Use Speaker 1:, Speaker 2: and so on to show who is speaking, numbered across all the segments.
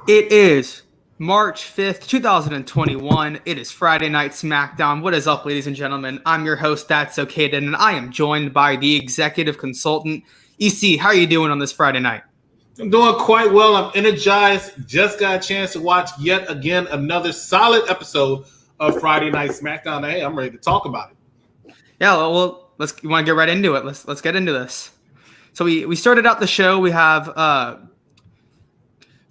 Speaker 1: It is March 5th, 2021. It is Friday Night SmackDown. What is up, ladies and gentlemen? I'm your host, That's So Kaden, and I am joined by the executive consultant. EC, how are you doing on this Friday night?
Speaker 2: I'm doing quite well. I'm energized. Just got a chance to watch yet again another solid episode of Friday Night SmackDown. Hey, I'm ready to talk about it.
Speaker 1: Yeah, well, you want to get right into it. Let's get into this. So we started out the show.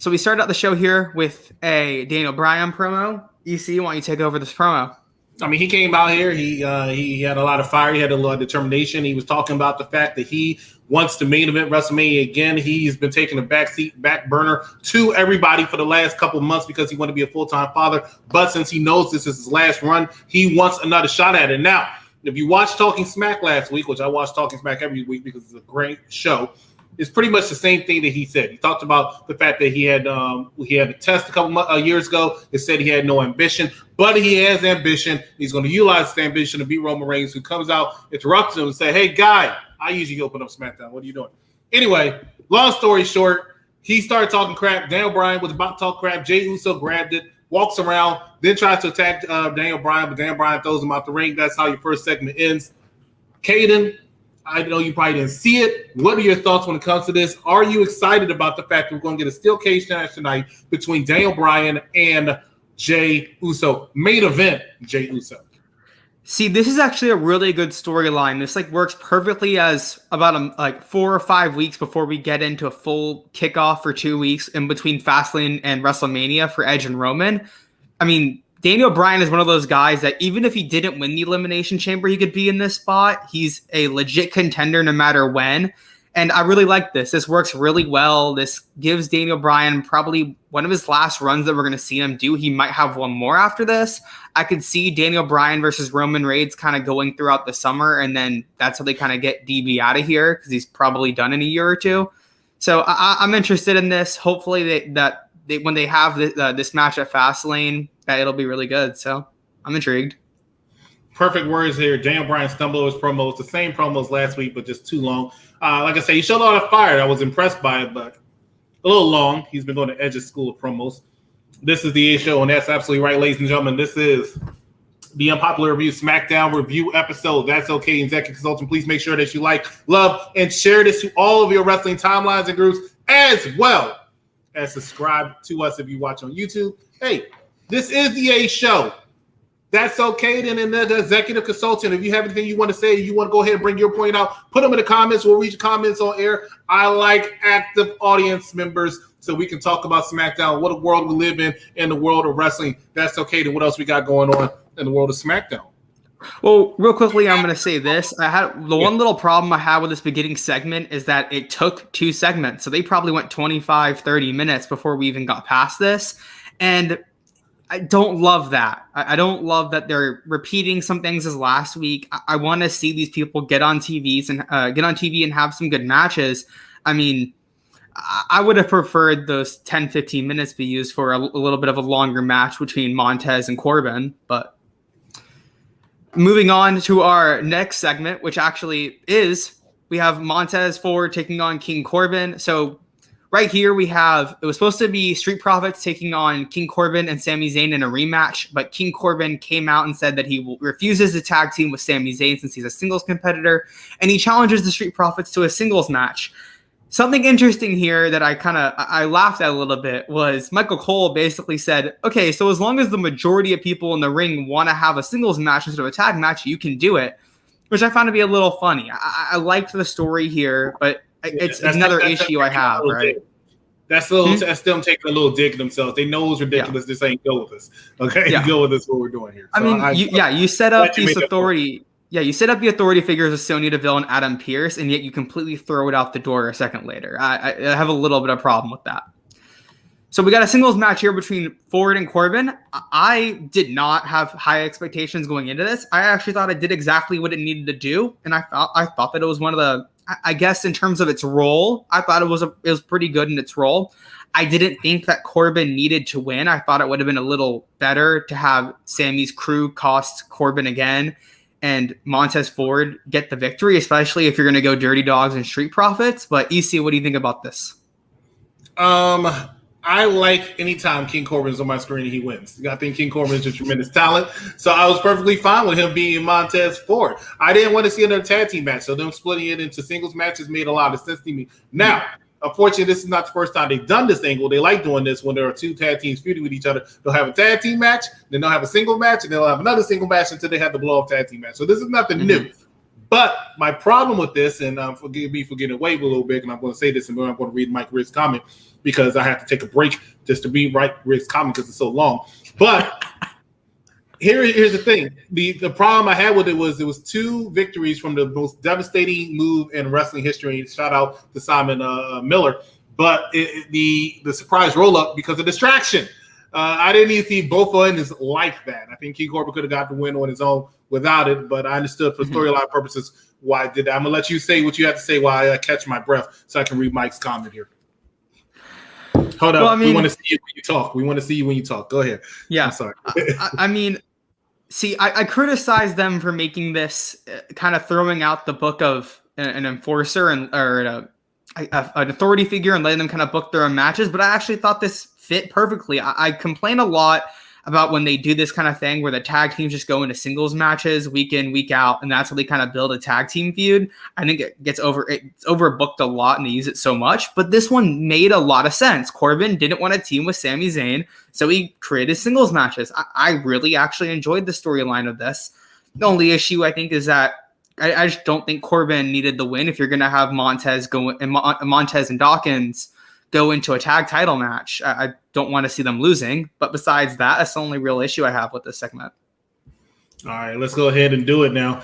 Speaker 1: So we started out the show here with a Daniel Bryan promo. EC, why don't you take over this promo?
Speaker 2: I mean, he came out here. He had a lot of fire. He had a lot of determination. He was talking about the fact that he wants to main event WrestleMania again. He's been taking a back burner to everybody for the last couple of months because he wanted to be a full-time father. But since he knows this is his last run, he wants another shot at it. Now, if you watched Talking Smack last week, which I watch Talking Smack every week because it's a great show, it's pretty much the same thing that he said. He talked about the fact that he had a test a couple years ago. It said he had no ambition, but he has ambition. He's going to utilize his ambition to beat Roman Reigns, who comes out, interrupts him, and say, "Hey, guy, I usually open up SmackDown. What are you doing?" Anyway, long story short, he started talking crap. Daniel Bryan was about to talk crap. Jey Uso grabbed it, walks around, then tries to attack Daniel Bryan, but Daniel Bryan throws him out the ring. That's how your first segment ends. Kaden, I know you probably didn't see it. What are your thoughts when it comes to this? Are you excited about the fact that we're going to get a steel cage match tonight between Daniel Bryan and Jey Uso? Main event, Jey Uso.
Speaker 1: See, this is actually a really good storyline. This works perfectly as about 4 or 5 weeks before we get into a full kickoff for 2 weeks in between Fastlane and WrestleMania for Edge and Roman. I mean, Daniel Bryan is one of those guys that even if he didn't win the Elimination Chamber, he could be in this spot. He's a legit contender no matter when. And I really like this. This works really well. This gives Daniel Bryan probably one of his last runs that we're going to see him do. He might have one more after this. I could see Daniel Bryan versus Roman Reigns kind of going throughout the summer, and then that's how they kind of get DB out of here because he's probably done in a year or two. So I'm interested in this. Hopefully that when they have this match at Fastlane, that it'll be really good. So I'm intrigued.
Speaker 2: Perfect words here. Daniel Bryan stumbled over his promo. It's the same promo as last week, but just too long. Like I said, he showed a lot of fire. I was impressed by it, but a little long. He's been going to Edge's school of promos. This is the A Show, and that's absolutely right, ladies and gentlemen. This is the Unpopular Review SmackDown review episode. That's okay, executive consultant. Please make sure that you like, love, and share this to all of your wrestling timelines and groups, as well as subscribe to us if you watch on YouTube. Hey, this is the A Show. That's okay. And the executive consultant, if you have anything you want to say, you want to go ahead and bring your point out, put them in the comments. We'll read your comments on air. I like active audience members so we can talk about SmackDown, what a world we live in the world of wrestling. That's okay. Then what else we got going on in the world of SmackDown?
Speaker 1: Well, real quickly, I'm going to say this. One little problem I had with this beginning segment is that it took 2 segments. So they probably went 25, 30 minutes before we even got past this. And I don't love that. I don't love that they're repeating some things as last week. I want to see these people get on TV and have some good matches. I mean, I would have preferred those 10, 15 minutes be used for a little bit of a longer match between Montez and Corbin. But moving on to our next segment, which actually is, we have Montez Ford taking on King Corbin. So right here it was supposed to be Street Profits taking on King Corbin and Sami Zayn in a rematch, but King Corbin came out and said that he refuses to tag team with Sami Zayn since he's a singles competitor, and he challenges the Street Profits to a singles match. Something interesting here that I laughed at a little bit was Michael Cole basically said, okay, so as long as the majority of people in the ring want to have a singles match instead of a tag match, you can do it, which I found to be a little funny. I liked the story here, but it's another issue I have, right?
Speaker 2: That's them taking a little dig at themselves. They know it's ridiculous. Yeah. This ain't go with us. Okay, go with us. What we're doing here. So
Speaker 1: you set up these authority. Yeah, you set up the authority figures of Sonya Deville and Adam Pearce, and yet you completely throw it out the door a second later. I have a little bit of problem with that. So we got a singles match here between Ford and Corbin. I did not have high expectations going into this. I actually thought it did exactly what it needed to do, and I thought that it was one of the, I guess in terms of its role, I thought it was pretty good in its role. I didn't think that Corbin needed to win. I thought it would have been a little better to have Sammy's crew cost Corbin again and Montez Ford get the victory, especially if you're going to go Dirty Dogs and Street Profits. But EC, what do you think about this?
Speaker 2: I like anytime King Corbin is on my screen and he wins. I think King Corbin is a tremendous talent. So I was perfectly fine with him being Montez Ford. I didn't want to see another tag team match. So them splitting it into singles matches made a lot of sense to me. Now, unfortunately, this is not the first time they've done this angle. They like doing this when there are two tag teams feuding with each other. They'll have a tag team match, then they'll have a single match, and they'll have another single match until they have the blow-off tag team match. So this is nothing new. But my problem with this, and forgive me for getting away a little bit, and I'm going to say this, and then I'm going to read Mike Rick's comment because I have to take a break just to read Rick's comment because it's so long. But here's the thing. The problem I had with it was two victories from the most devastating move in wrestling history. Shout out to Simon Miller. But the surprise roll-up because of distraction. I didn't even see both ends like that. I think King Corbin could have got the win on his own without it, but I understood for storyline purposes why I did that. I'm going to let you say what you have to say while I catch my breath so I can read Mike's comment here. Hold up. Well, we want to see you when you talk. We want to see you when you talk. Go ahead.
Speaker 1: Yeah.
Speaker 2: I'm sorry.
Speaker 1: I criticize them for making this kind of throwing out the book of an enforcer or an authority figure and letting them kind of book their own matches, but I actually thought this fit perfectly. I complain a lot about when they do this kind of thing where the tag teams just go into singles matches week in, week out, and that's how they kind of build a tag team feud. I think it's overbooked a lot and they use it so much, but this one made a lot of sense. Corbin didn't want to team with Sami Zayn, so he created singles matches. I really actually enjoyed the storyline of this. The only issue I think is that I just don't think Corbin needed the win if you're going to have Montez and Dawkins go into a tag title match. I don't want to see them losing, but besides that, that's the only real issue I have with this segment.
Speaker 2: All right, let's go ahead and do it now.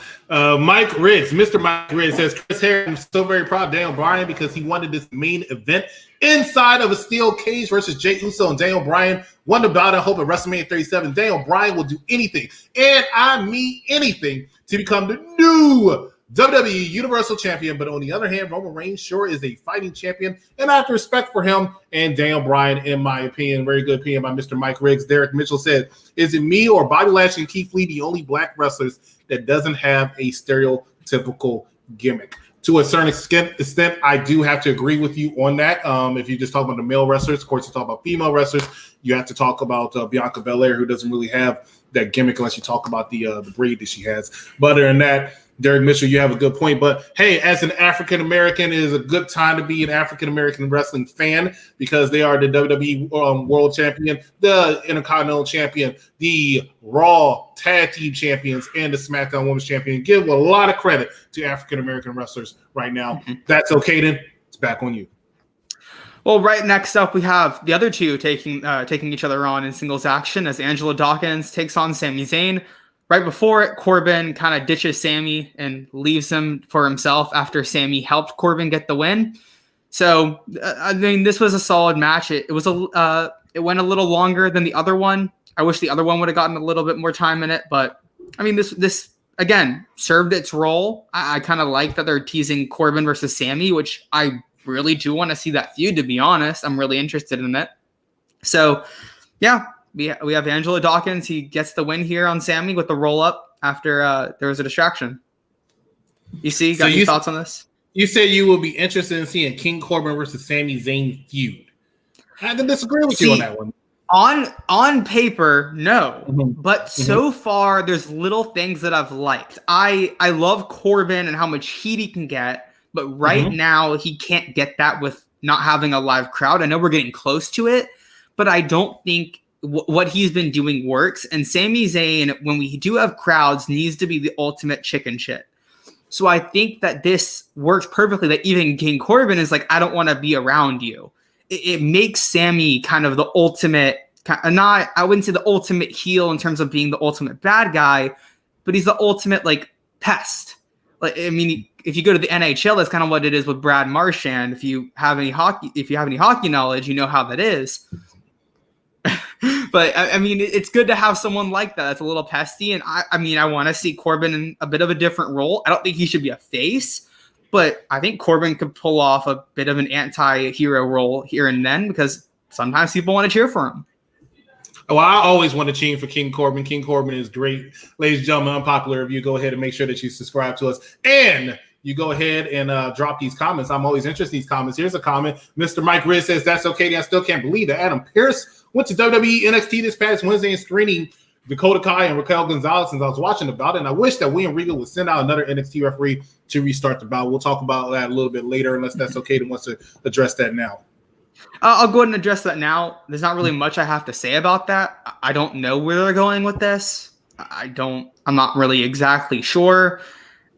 Speaker 2: Mike Riggs, Mr. Mike Riggs says, Chris Harris, I'm so very proud of Daniel Bryan because he wanted this main event inside of a steel cage versus Jey Uso and Daniel Bryan. Won the bout. I hope at WrestleMania 37, Daniel Bryan will do anything, and I mean anything, to become the new WWE Universal Champion. But on the other hand, Roman Reigns sure is a fighting champion, and I have respect for him and Daniel Bryan, in my opinion. Very good opinion by Mr. Mike Riggs. Derek Mitchell said, is it me or Bobby Lashley and Keith Lee the only black wrestlers that doesn't have a stereotypical gimmick? To a certain extent, I do have to agree with you on that. If you just talk about the male wrestlers, of course, you talk about female wrestlers, you have to talk about Bianca Belair, who doesn't really have that gimmick unless you talk about the braid that she has. But other than that, Derek Mitchell, you have a good point. But hey, as an African-American, it is a good time to be an African-American wrestling fan because they are the WWE World Champion, the Intercontinental Champion, the Raw Tag Team Champions, and the SmackDown Women's Champion. Give a lot of credit to African-American wrestlers right now. That's okay, Kaden. It's back on you.
Speaker 1: Well, right next up, we have the other two taking each other on in singles action as Angelo Dawkins takes on Sami Zayn. Right before it, Corbin kind of ditches Sami and leaves him for himself after Sami helped Corbin get the win. So, I mean, this was a solid match. It went a little longer than the other one. I wish the other one would have gotten a little bit more time in it, but I mean, this again served its role. I kind of like that they're teasing Corbin versus Sami, which I really do want to see that feud, to be honest. I'm really interested in it. So, yeah. We have Angelo Dawkins. He gets the win here on Sami with the roll-up after there was a distraction. You got any thoughts on this? You
Speaker 2: said you will be interested in seeing King Corbin versus Sami Zayn feud. I can disagree with you on that one.
Speaker 1: On paper, no. But so far, there's little things that I've liked. I love Corbin and how much heat he can get, but right now, he can't get that with not having a live crowd. I know we're getting close to it, but I don't think what he's been doing works. And Sami Zayn, when we do have crowds, needs to be the ultimate chicken shit. So I think that this works perfectly, that even King Corbin is like, I don't want to be around you. It makes Sami kind of the ultimate, I wouldn't say the ultimate heel in terms of being the ultimate bad guy, but he's the ultimate like pest. Like, I mean, if you go to the NHL, that's kind of what it is with Brad Marchand. If you have any hockey knowledge, you know how that is. But I mean, it's good to have someone like that that's a little pesty. And I want to see Corbin in a bit of a different role. I don't think he should be a face, but I think Corbin could pull off a bit of an anti-hero role here and then because sometimes people want to cheer for him.
Speaker 2: Oh, I always want to cheer for King Corbin. King Corbin is great. Ladies and gentlemen, unpopular review. Go ahead and make sure that you subscribe to us. And you go ahead and drop these comments. I'm always interested in these comments. Here's a comment. Mr. Mike Riz says, that's okay. I still can't believe that Adam Pearce went to WWE NXT this past Wednesday and screening Dakota Kai and Raquel Gonzalez since I was watching the bout. And I wish that William Regal would send out another NXT referee to restart the bout. We'll talk about that a little bit later, unless that's okay to wants to address that now.
Speaker 1: I'll go ahead and address that now. There's not really much I have to say about that. I don't know where they're going with this. I'm not really exactly sure.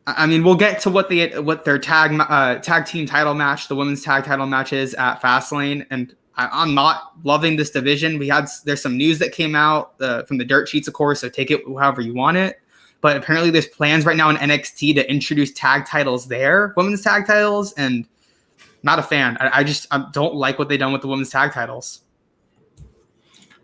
Speaker 1: I mean, we'll get to what their tag team title match, the women's tag title match is at Fastlane, and I'm not loving this division. There's some news that came out from the dirt sheets, of course, so take it however you want it. But apparently there's plans right now in NXT to introduce tag titles there, women's tag titles, and not a fan. I don't like what they've done with the women's tag titles.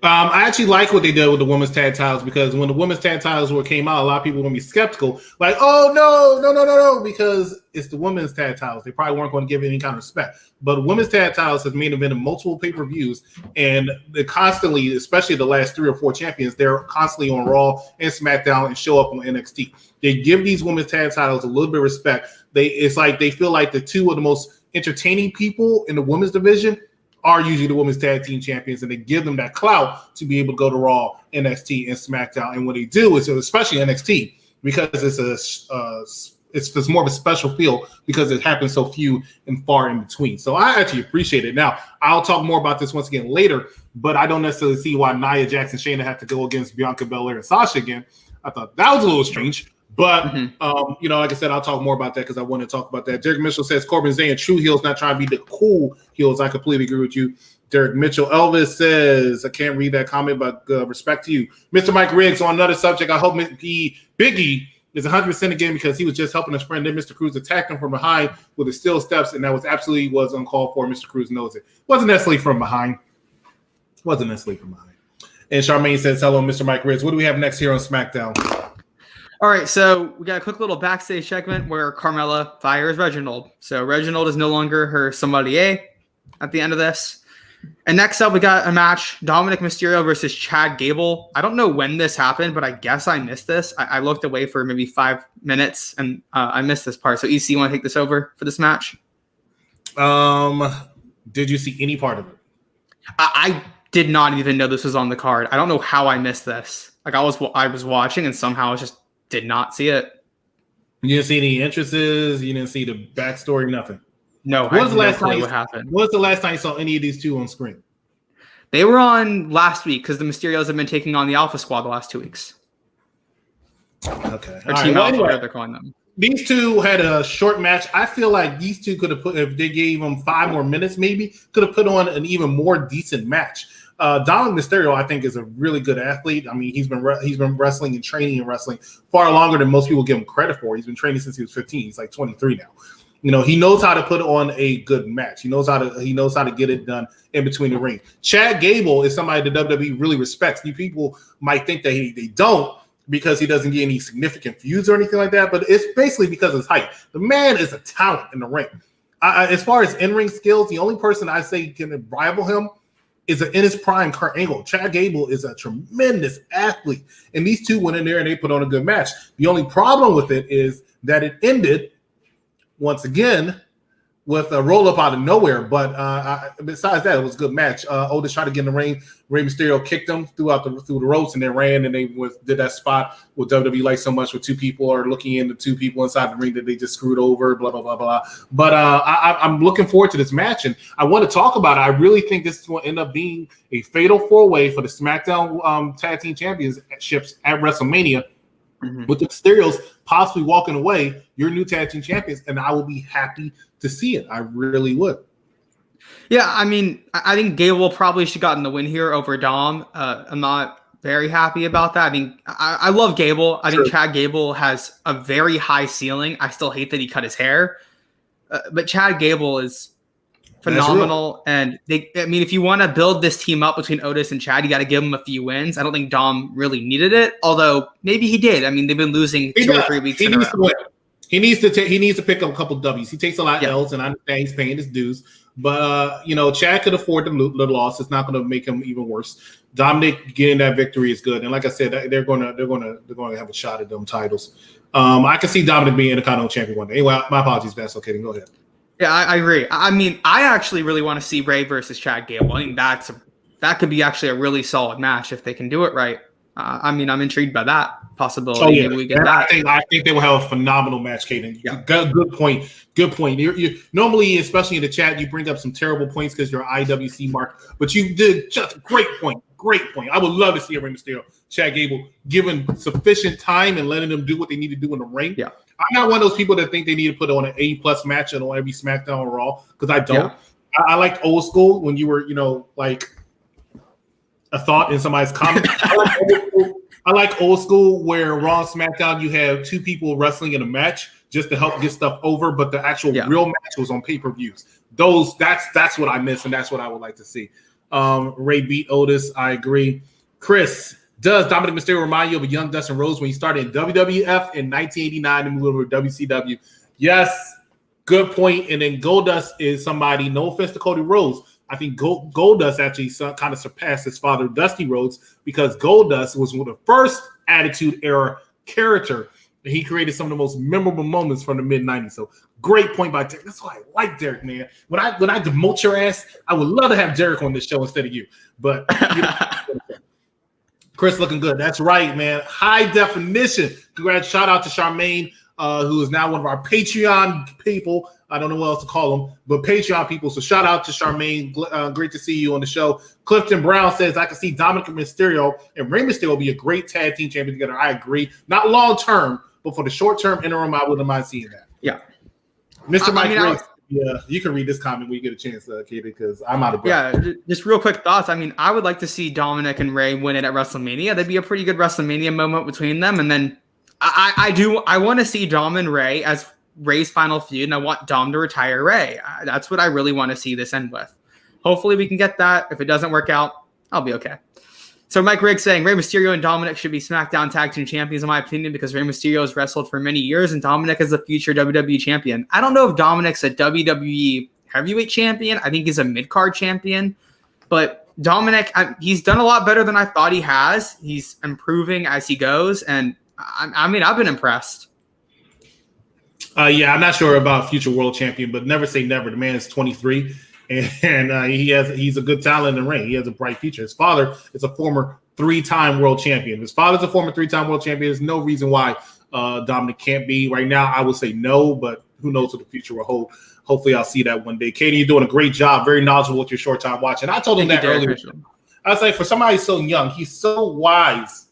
Speaker 2: I actually like what they did with the women's tag titles, because when the women's tag titles came out, a lot of people were going to be skeptical. Like, oh, no, because it's the women's tag titles. They probably weren't going to give it any kind of respect. But women's tag titles has made them in multiple pay-per-views, and they constantly, especially the last 3 or 4 champions, they're constantly on Raw and SmackDown and show up on NXT. They give these women's tag titles a little bit of respect. It's like they feel like the two of the most entertaining people in the women's division are usually the women's tag team champions, and they give them that clout to be able to go to Raw, NXT, and SmackDown. And what they do is, especially NXT, because it's more of a special feel because it happens so few and far in between. So I actually appreciate it. Now, I'll talk more about this once again later, but I don't necessarily see why Nia Jax and Shayna have to go against Bianca Belair and Sasha again. I thought that was a little strange. But, like I said, I'll talk more about that because I want to talk about that. Derek Mitchell says Corbin Zayn, true heels, not trying to be the cool heels. I completely agree with you. Derek Mitchell. Elvis says, I can't read that comment, but respect to you. Mr. Mike Riggs, on another subject, I hope Biggie is 100% again because he was just helping his friend. Then Mr. Cruz attacked him from behind with the steel steps, and that was absolutely uncalled for. Mr. Cruz knows it. Wasn't necessarily from behind. And Charmaine says, hello, Mr. Mike Riggs. What do we have next here on SmackDown?
Speaker 1: All right, so we got a quick little backstage segment where Carmella fires Reginald. So Reginald is no longer her sommelier at the end of this. And next up, we got a match, Dominic Mysterio versus Chad Gable. I don't know when this happened, but I guess I missed this. I looked away for maybe 5 minutes, and I missed this part. So EC, you want to take this over for this match?
Speaker 2: Did you see any part of it?
Speaker 1: I did not even know this was on the card. I don't know how I missed this. Like I was watching, and somehow I just did not see it.
Speaker 2: You didn't see any entrances. You didn't see the backstory. Nothing.
Speaker 1: No.
Speaker 2: When was the last time?
Speaker 1: What happened?
Speaker 2: When was the last time you saw any of these two on screen?
Speaker 1: They were on last week because the Mysterios have been taking on the Alpha Squad the last 2 weeks.
Speaker 2: Okay.
Speaker 1: Or Team Alpha, whatever they're calling them.
Speaker 2: These two had a short match. I feel like these two could have put, if they gave them 5 more minutes, maybe could have put on an even more decent match. Dominic Mysterio, I think, is a really good athlete. I mean, he's been wrestling and training in wrestling far longer than most people give him credit for. He's been training since he was 15. He's like 23 now. You know, he knows how to put on a good match. He knows how to get it done in between the ring. Chad Gable is somebody that WWE really respects. You people might think that they don't because he doesn't get any significant views or anything like that, but it's basically because of his height. The man is a talent in the ring. As far as in-ring skills, the only person I say can rival him is in his prime, Kurt Angle. Chad Gable is a tremendous athlete, and these two went in there and they put on a good match. The only problem with it is that it ended once again with a roll-up out of nowhere. But besides that, it was a good match. Otis tried to get in the ring. Rey Mysterio kicked him through the ropes and then ran, and they did that spot with WWE like so much, where 2 people are looking into 2 people inside the ring that they just screwed over, blah, blah, blah, blah. But I'm looking forward to this match, and I want to talk about it. I really think this will end up being a fatal 4-way for the SmackDown Tag Team Championships at WrestleMania. Mm-hmm. With the Mysterios possibly walking away, your new tag team champions, and I will be happy to see it. I really would.
Speaker 1: Yeah, I mean, I think Gable probably should have gotten the win here over Dom. I'm not very happy about that. I mean, I love Gable. I think Chad Gable has a very high ceiling. I still hate that he cut his hair. But Chad Gable is phenomenal. And if you want to build this team up between Otis and Chad, you got to give him a few wins. I don't think Dom really needed it, although maybe he did. I mean, they've been losing 2 or 3 weeks in a row.
Speaker 2: He needs to pick up a couple W's. He takes a lot of L's, and I understand he's paying his dues. But Chad could afford the loss. It's not going to make him even worse. Dominic getting that victory is good, and like I said, they're going to have a shot at them titles. I can see Dominic being Intercontinental Champion one day. Anyway, my apologies, that's okay. Then go ahead.
Speaker 1: Yeah, I agree. I mean, I actually really want to see Ray versus Chad Gable. I think that could be actually a really solid match if they can do it right. I mean, I'm intrigued by that possibility.
Speaker 2: Oh, yeah.
Speaker 1: Maybe we get that.
Speaker 2: I think they will have a phenomenal match, Kaden.
Speaker 1: Yeah.
Speaker 2: Good point. Good point. You normally, especially in the chat, you bring up some terrible points because you're IWC mark, but you did just a great point. Great point. I would love to see a Rey Mysterio, Chad Gable, given sufficient time and letting them do what they need to do in the ring.
Speaker 1: Yeah.
Speaker 2: I'm not one of those people that think they need to put on an A+ match on every SmackDown or Raw because I don't. Yeah. I liked old school when you were, like a thought in somebody's comment. I like old school where Raw and SmackDown you have two people wrestling in a match just to help get stuff over, but the actual real match was on pay-per-views. That's what I miss, and that's what I would like to see. Ray beat Otis. I agree. Chris, does Dominic Mysterio remind you of a young Dustin Rhodes when he started in WWF in 1989 and moved over to WCW? Yes, good point. And then Goldust is somebody, no offense to Cody Rhodes, I think Goldust actually kind of surpassed his father, Dusty Rhodes, because Goldust was one of the first Attitude Era character. And he created some of the most memorable moments from the mid-90s. So great point by Derek. That's why I like Derek, man. When I demote your ass, I would love to have Derek on this show instead of you. But Chris looking good. That's right, man. High definition. Congrats. Shout out to Charmaine, who is now one of our Patreon people. I don't know what else to call them, but Patreon people. So shout out to Charmaine. Great to see you on the show. Clifton Brown says, I can see Dominic Mysterio and Rey Mysterio will be a great tag team champion together. I agree. Not long term, but for the short term interim, I wouldn't mind seeing that.
Speaker 1: Yeah.
Speaker 2: Mr. Mike Riggs, you can read this comment when you get a chance, Kaden, because I'm out of breath.
Speaker 1: Yeah, just real quick thoughts. I mean, I would like to see Dominic and Ray win it at WrestleMania. That'd be a pretty good WrestleMania moment between them. And then I want to see Dom and Ray as Ray's final feud, and I want Dom to retire Ray. That's what I really want to see this end with. Hopefully we can get that. If it doesn't work out, I'll be okay. So Mike Riggs saying Rey Mysterio and Dominic should be SmackDown Tag Team Champions in my opinion because Rey Mysterio has wrestled for many years and Dominic is the future WWE champion. I don't know if Dominic's a WWE heavyweight champion. I think he's a mid-card champion. But Dominic, he's done a lot better than I thought he has. He's improving as he goes. And I mean, I've been impressed.
Speaker 2: I'm not sure about future world champion, but never say never. The man is 23. And he's a good talent in the ring. He has a bright future. His father is a former 3-time world champion. His father's a former 3-time world champion. There's no reason why Dominic can't be. Right now, I would say no, but who knows what the future will hold. Hopefully, I'll see that one day. Kaden, you're doing a great job. Very knowledgeable with your short time watching. I told him that earlier. I was like, for somebody so young, he's so wise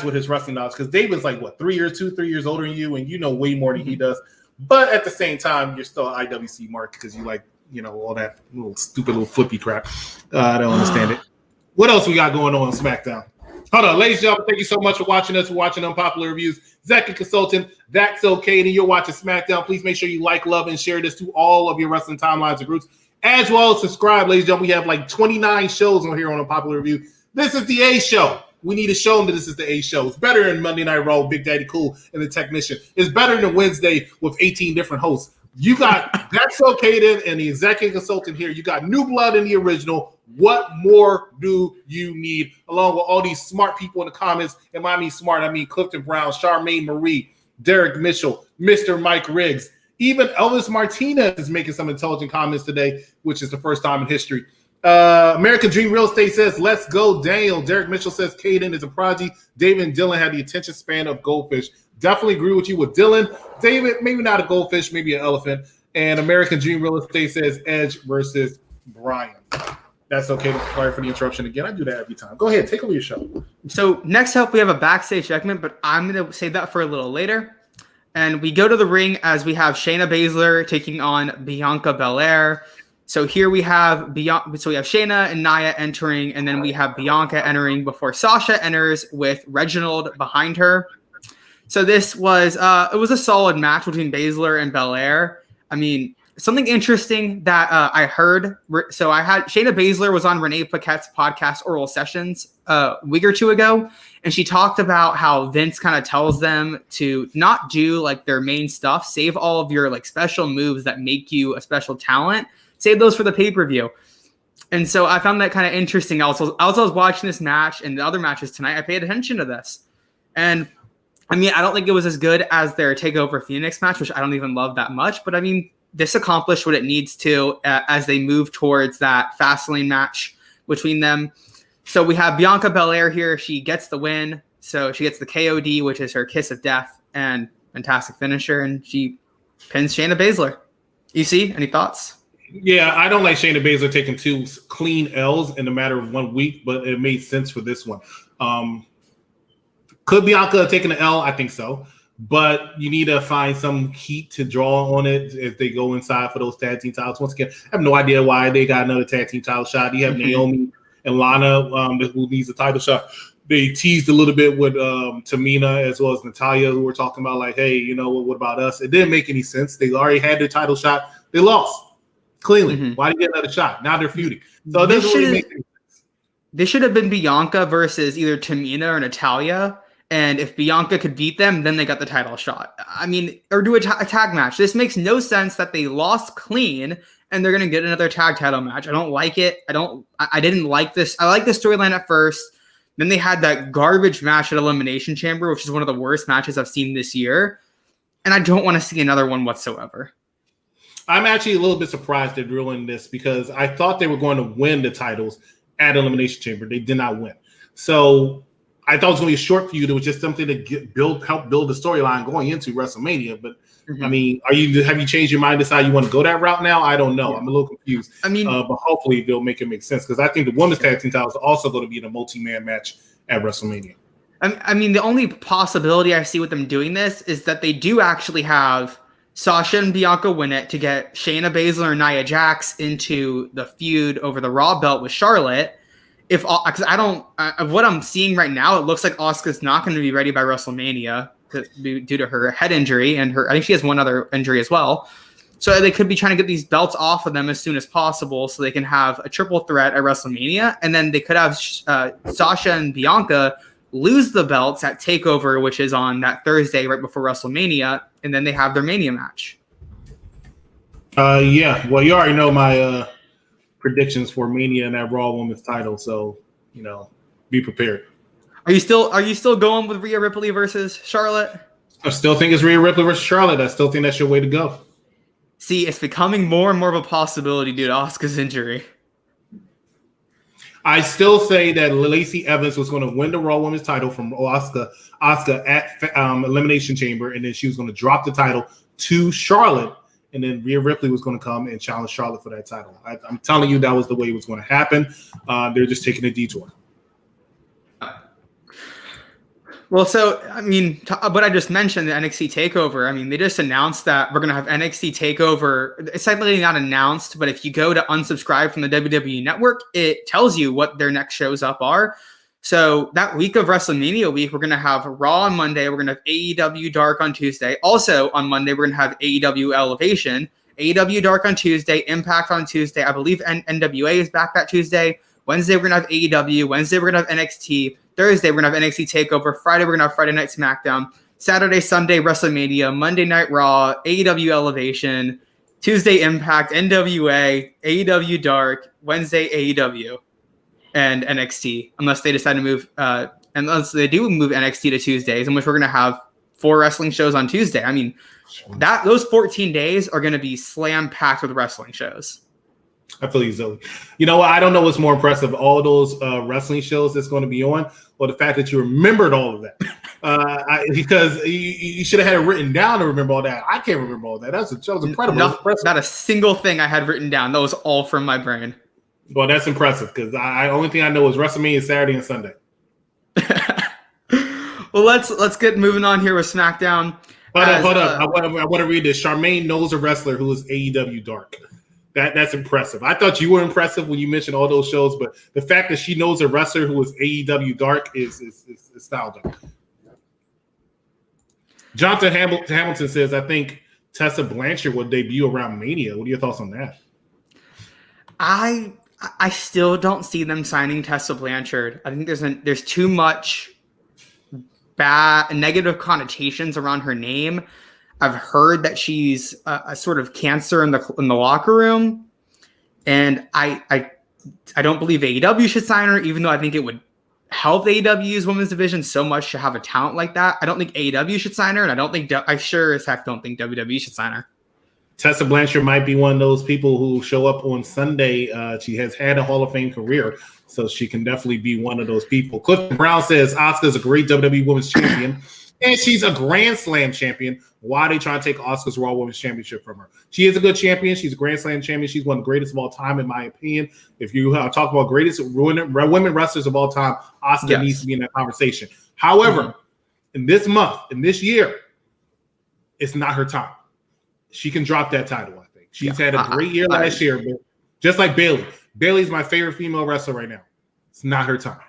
Speaker 2: with his wrestling knowledge. Because David's like, 3 years older than you, and you know way more than he does. But at the same time, you're still IWC mark because you like, all that stupid little flippy crap. I don't understand it. What else we got going on SmackDown? Hold on, ladies and gentlemen, thank you so much for watching us. We're watching Unpopular Reviews. Zach and Consultant, that's okay. And you're watching SmackDown. Please make sure you like, love, and share this to all of your wrestling timelines and groups, as well as subscribe, ladies and gentlemen. We have like 29 shows on here on Unpopular Review. This is the A show. We need to show them that this is the A show. It's better than Monday Night Raw, Big Daddy Cool, and the Technician. It's better than Wednesday with 18 different hosts. You got That's okay then, and the executive consultant here. You got new blood in the original. What more do you need? Along with all these smart people in the comments. And I mean smart, I mean Clifton Brown, Charmaine Marie, Derek Mitchell, Mr. Mike Riggs. Even Elvis Martinez is making some intelligent comments today, which is the first time in history. American Dream Real Estate says, let's go, Daniel. Derek Mitchell says, Kaden is a prodigy. David and Dylan had the attention span of goldfish. Definitely agree with you with Dylan. David, maybe not a goldfish, maybe an elephant. And American Dream Real Estate says Edge versus Bryan. That's okay. Sorry for the interruption again. I do that every time. Go ahead. Take over your show.
Speaker 1: So next up, we have a backstage segment, but I'm going to save that for a little later. And we go to the ring as we have Shayna Baszler taking on Bianca Belair. So here we have So we have Shayna and Nia entering, and then we have Bianca entering before Sasha enters with Reginald behind her. So this was it was a solid match between Baszler and Belair. I mean, something interesting that I heard. So I had Shayna Baszler was on Renee Paquette's podcast Oral Sessions a week or two ago, and she talked about how Vince kind of tells them to not do like their main stuff, save all of your like special moves that make you a special talent, save those for the pay-per-view. And so I found that kind of interesting. Also, as I was watching this match and the other matches tonight, I paid attention to this, and I mean, I don't think it was as good as their TakeOver Phoenix match, which I don't even love that much. But I mean, this accomplished what it needs to as they move towards that Fastlane match between them. So we have Bianca Belair here. She gets the win. So she gets the KOD, which is her kiss of death and fantastic finisher. And she pins Shayna Baszler. You see? Any thoughts?
Speaker 2: Yeah, I don't like Shayna Baszler taking 2 clean L's in a matter of 1 week, but it made sense for this one. Could Bianca have taken an L? I think so. But you need to find some heat to draw on it if they go inside for those tag team titles. Once again, I have no idea why they got another tag team title shot. You have Naomi and Lana who needs a title shot. They teased a little bit with Tamina as well as Natalya, who were talking about like, hey, you know, what about us? It didn't make any sense. They already had their title shot. They lost cleanly. Why did they get another shot? Now they're feuding. So it doesn't really make any sense.
Speaker 1: This should have been Bianca versus either Tamina or Natalya. And if Bianca could beat them, then they got the title shot. I mean, or do a tag match. This makes no sense that they lost clean and they're going to get another tag title match. I don't like it. I didn't like this. I liked the storyline at first. Then they had that garbage match at Elimination Chamber, which is one of the worst matches I've seen this year. And I don't want to see another one whatsoever.
Speaker 2: I'm actually a little bit surprised they're doing this because I thought they were going to win the titles at Elimination Chamber. They did not win. So I thought it was going to be a short feud. It was just something to help build the storyline going into WrestleMania. But I mean, have you changed your mind? Decide you want to go that route now? I don't know. I'm a little confused. I mean, but hopefully they'll make it make sense because I think the women's tag team titles are also going to be in a multi-man match at WrestleMania.
Speaker 1: I mean, the only possibility I see with them doing this is that they do actually have Sasha and Bianca win it to get Shayna Baszler and Nia Jax into the feud over the Raw belt with Charlotte. Because what I'm seeing right now, it looks like Asuka's not going to be ready by WrestleMania due to her head injury, and I think she has one other injury as well. So they could be trying to get these belts off of them as soon as possible, so they can have a triple threat at WrestleMania, and then they could have Sasha and Bianca lose the belts at TakeOver, which is on that Thursday right before WrestleMania, and then they have their Mania match.
Speaker 2: Yeah. Well, you already know my predictions for Mania and that Raw Women's title, so you know, be prepared.
Speaker 1: Are you still going with Rhea Ripley versus Charlotte?
Speaker 2: I still think it's Rhea Ripley versus Charlotte. I still think that's your way to go.
Speaker 1: See, it's becoming more and more of a possibility due to Asuka's injury.
Speaker 2: I still say that Lacey Evans was going to win the Raw Women's title from Asuka at Elimination Chamber, and then she was going to drop the title to Charlotte, and then Rhea Ripley was going to come and challenge Charlotte for that title. I'm telling you, that was the way it was going to happen. They're just taking a detour.
Speaker 1: Well, so, I mean, what I just mentioned, the NXT TakeOver, I mean, they just announced that we're going to have NXT TakeOver. It's technically not announced, but if you go to unsubscribe from the WWE Network, it tells you what their next shows up are. So that week of WrestleMania week, we're going to have Raw on Monday. We're going to have AEW Dark on Tuesday. Also on Monday, we're going to have AEW Elevation. AEW Dark on Tuesday, Impact on Tuesday. I believe NWA is back that Tuesday. Wednesday, we're going to have AEW. Wednesday, we're going to have NXT. Thursday, we're going to have NXT TakeOver. Friday, we're going to have Friday Night SmackDown. Saturday, Sunday, WrestleMania. Monday Night Raw, AEW Elevation. Tuesday, Impact, NWA, AEW Dark. Wednesday, AEW. And NXT. Unless they decide to move, unless they do move NXT to Tuesdays, in which we're going to have 4 wrestling shows on Tuesday. I mean, those 14 days are going to be slam-packed with wrestling shows.
Speaker 2: I feel you, Zoe. You know what? I don't know what's more impressive, all those wrestling shows that's going to be on, or the fact that you remembered all of that. Because you should have had it written down to remember all that. I can't remember all that. That was incredible.
Speaker 1: Not a single thing I had written down. That was all from my brain.
Speaker 2: Well, that's impressive because the only thing I know is WrestleMania Saturday and Sunday.
Speaker 1: Well, let's get moving on here with SmackDown.
Speaker 2: Hold up. I want to read this. Charmaine knows a wrestler who is AEW Dark. That's impressive. I thought you were impressive when you mentioned all those shows, but the fact that she knows a wrestler who is AEW Dark is style dark. Jonathan Hamilton says, I think Tessa Blanchard will debut around Mania. What are your thoughts on that?
Speaker 1: I still don't see them signing Tessa Blanchard. I think there's too much bad negative connotations around her name. I've heard that she's a sort of cancer in the locker room, and I don't believe AEW should sign her, even though I think it would help AEW's women's division so much to have a talent like that. I don't think AEW should sign her, and I sure as heck don't think WWE should sign her.
Speaker 2: Tessa Blanchard might be one of those people who show up on Sunday. She has had a Hall of Fame career, so she can definitely be one of those people. Clifton Brown says Asuka's a great WWE Women's Champion, and she's a Grand Slam champion. Why are they trying to take Asuka's Raw Women's Championship from her? She is a good champion. She's a Grand Slam champion. She's one of the greatest of all time, in my opinion. If you talk about greatest women wrestlers of all time, Asuka needs to be in that conversation. However, in this month, in this year, it's not her time. She can drop that title, I think. She's had a great year last year, but just like Bayley. Bayley's my favorite female wrestler right now. It's not her time.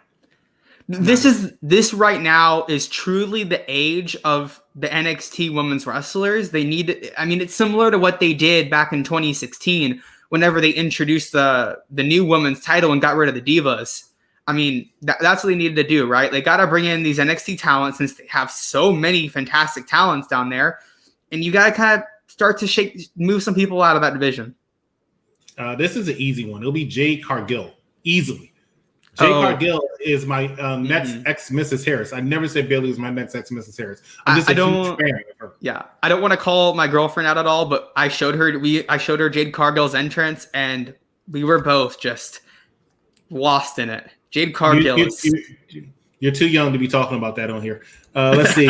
Speaker 1: This right now is truly the age of the NXT women's wrestlers. They need, I mean, it's similar to what they did back in 2016 whenever they introduced the new women's title and got rid of the divas. I mean, that's what they needed to do, right? They got to bring in these NXT talents since they have so many fantastic talents down there. And you got to kind of start to move some people out of that division.
Speaker 2: This is an easy one. It'll be Jade Cargill, easily. Jade Cargill is my next ex-Mrs. Harris. I never said Bayley was my next ex-Mrs. Harris. I'm just a huge fan of her.
Speaker 1: Yeah, I don't want to call my girlfriend out at all, but I showed her Jade Cargill's entrance, and we were both just lost in it. Jade Cargill.
Speaker 2: You're too young to be talking about that on here. Let's see.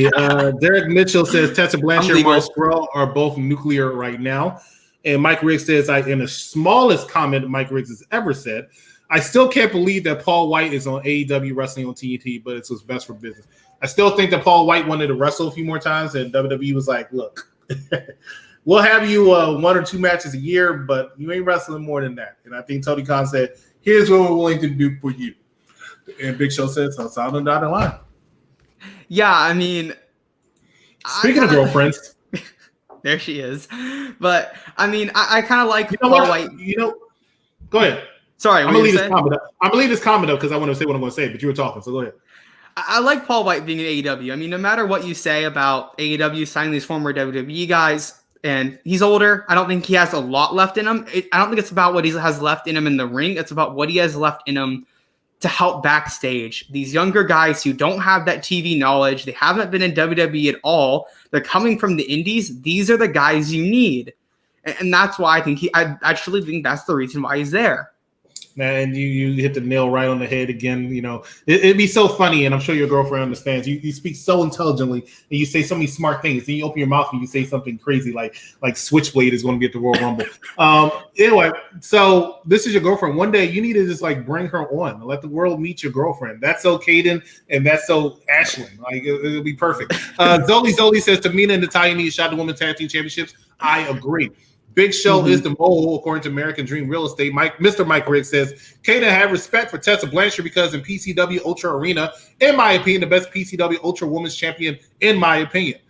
Speaker 2: Derek Mitchell says Tessa Blanchard and Mark Scurll are both nuclear right now. And Mike Riggs says, in the smallest comment Mike Riggs has ever said, I still can't believe that Paul White is on AEW wrestling on TNT, but it's what's best for business. I still think that Paul White wanted to wrestle a few more times, and WWE was like, look, we'll have you 1 or 2 matches a year, but you ain't wrestling more than that. And I think Tony Khan said, here's what we're willing to do for you. And Big Show said, so it's on the dotted line.
Speaker 1: Yeah, I mean,
Speaker 2: speaking of girlfriends,
Speaker 1: there she is. But I mean, I kind of like
Speaker 2: Paul White. Go ahead.
Speaker 1: Sorry,
Speaker 2: I'm gonna leave this comment up because I want to say what I'm going to say, but you were talking, so go ahead.
Speaker 1: I like Paul White being in AEW. I mean, no matter what you say about AEW signing these former WWE guys, and he's older, I don't think he has a lot left in him. I don't think it's about what he has left in him in the ring. It's about what he has left in him to help backstage. These younger guys who don't have that TV knowledge, they haven't been in WWE at all. They're coming from the indies. These are the guys you need. And that's why I actually think that's the reason why he's there.
Speaker 2: And you hit the nail right on the head again. You know, it'd be so funny, and I'm sure your girlfriend understands. You speak so intelligently, and you say so many smart things. Then you open your mouth and you say something crazy like Switchblade is going to be at the Royal Rumble. Anyway, so this is your girlfriend. One day you need to just bring her on and let the world meet your girlfriend. That's so Kaden, and that's so Ashlyn. It'll be perfect. Zoli says Tamina and Natalya need a shot at the Women's Tag Team Championships. I agree. Big Show is the mole, according to American Dream Real Estate. Mr. Mike Riggs says, Kaden have respect for Tessa Blanchard because in PCW Ultra Arena, in my opinion, the best PCW Ultra Women's Champion, in my opinion.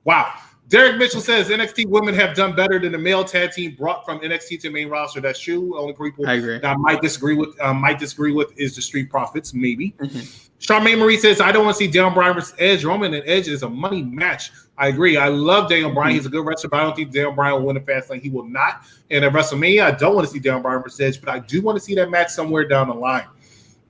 Speaker 2: Wow. Derek Mitchell says NXT women have done better than the male tag team brought from NXT to the main roster. That's true. Only people
Speaker 1: I agree.
Speaker 2: that I might disagree with is the Street Profits, maybe. Charmaine Marie says, I don't want to see Daniel Bryan versus Edge. Roman and Edge is a money match. I agree. I love Daniel Bryan. He's a good wrestler, but I don't think Daniel Bryan will win a fast lane. He will not. And at WrestleMania, I don't want to see Daniel Bryan versus Edge, but I do want to see that match somewhere down the line.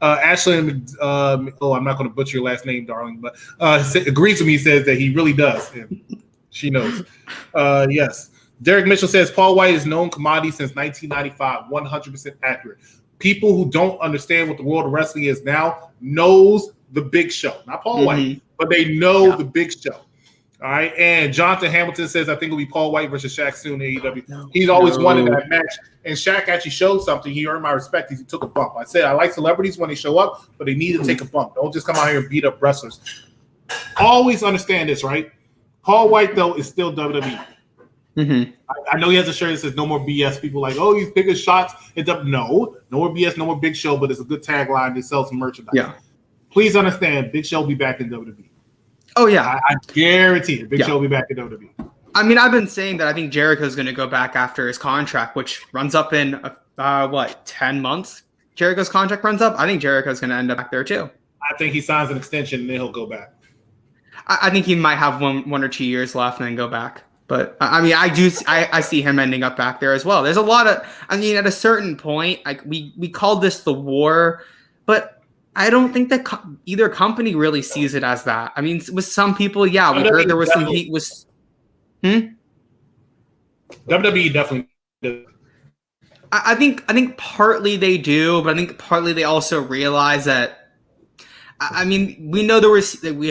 Speaker 2: Ashlyn, I'm not going to butcher your last name, darling, but agrees with me, says that he really does. And she knows. Yes. Derek Mitchell says Paul White is known commodity since 1995. 100% accurate. People who don't understand what the world of wrestling is now knows the Big Show. Not Paul White, but they know the Big Show. All right. And Jonathan Hamilton says, I think it'll be Paul White versus Shaq soon in AEW. He's always wanted that match. And Shaq actually showed something. He earned my respect. He took a bump. I said I like celebrities when they show up, but they need to take a bump. Don't just come out here and beat up wrestlers. Always understand this, right? Paul White, though, is still WWE. I know he has a shirt that says no more BS. People like, oh, he's bigger shots. No more BS, no more Big Show, but it's a good tagline to sell some merchandise. Yeah. Please understand, Big Show will be back in WWE.
Speaker 1: Oh, yeah.
Speaker 2: I guarantee it. Big Show will be back in WWE.
Speaker 1: I mean, I've been saying that I think Jericho's going to go back after his contract, which runs up in, 10 months? Jericho's contract runs up? I think Jericho's going to end up back there, too.
Speaker 2: I think he signs an extension and then he'll go back.
Speaker 1: I think he might have one or 2 years left and then go back. But I mean, I see him ending up back there as well. There's a lot of, I mean, at a certain point, like we called this the war, but I don't think that either company really sees it as that. I mean, with some people, yeah, we heard there was some heat.
Speaker 2: WWE definitely does.
Speaker 1: I think partly they do, but I think partly they also realize that. I mean, we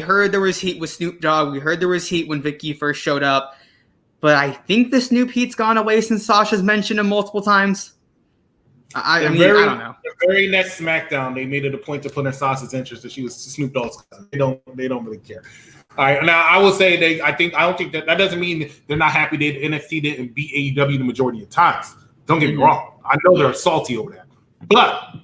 Speaker 1: heard there was heat with Snoop Dogg. We heard there was heat when Vicky first showed up, but I think the Snoop heat's gone away since Sasha's mentioned him multiple times. I don't know.
Speaker 2: The very next SmackDown, they made it a point to put in Sasha's interest that she was Snoop Dogg's cousin. They don't really care. All right, now I will say I don't think that doesn't mean they're not happy that NXT didn't beat AEW the majority of times. Don't get me wrong. I know they're salty over that, but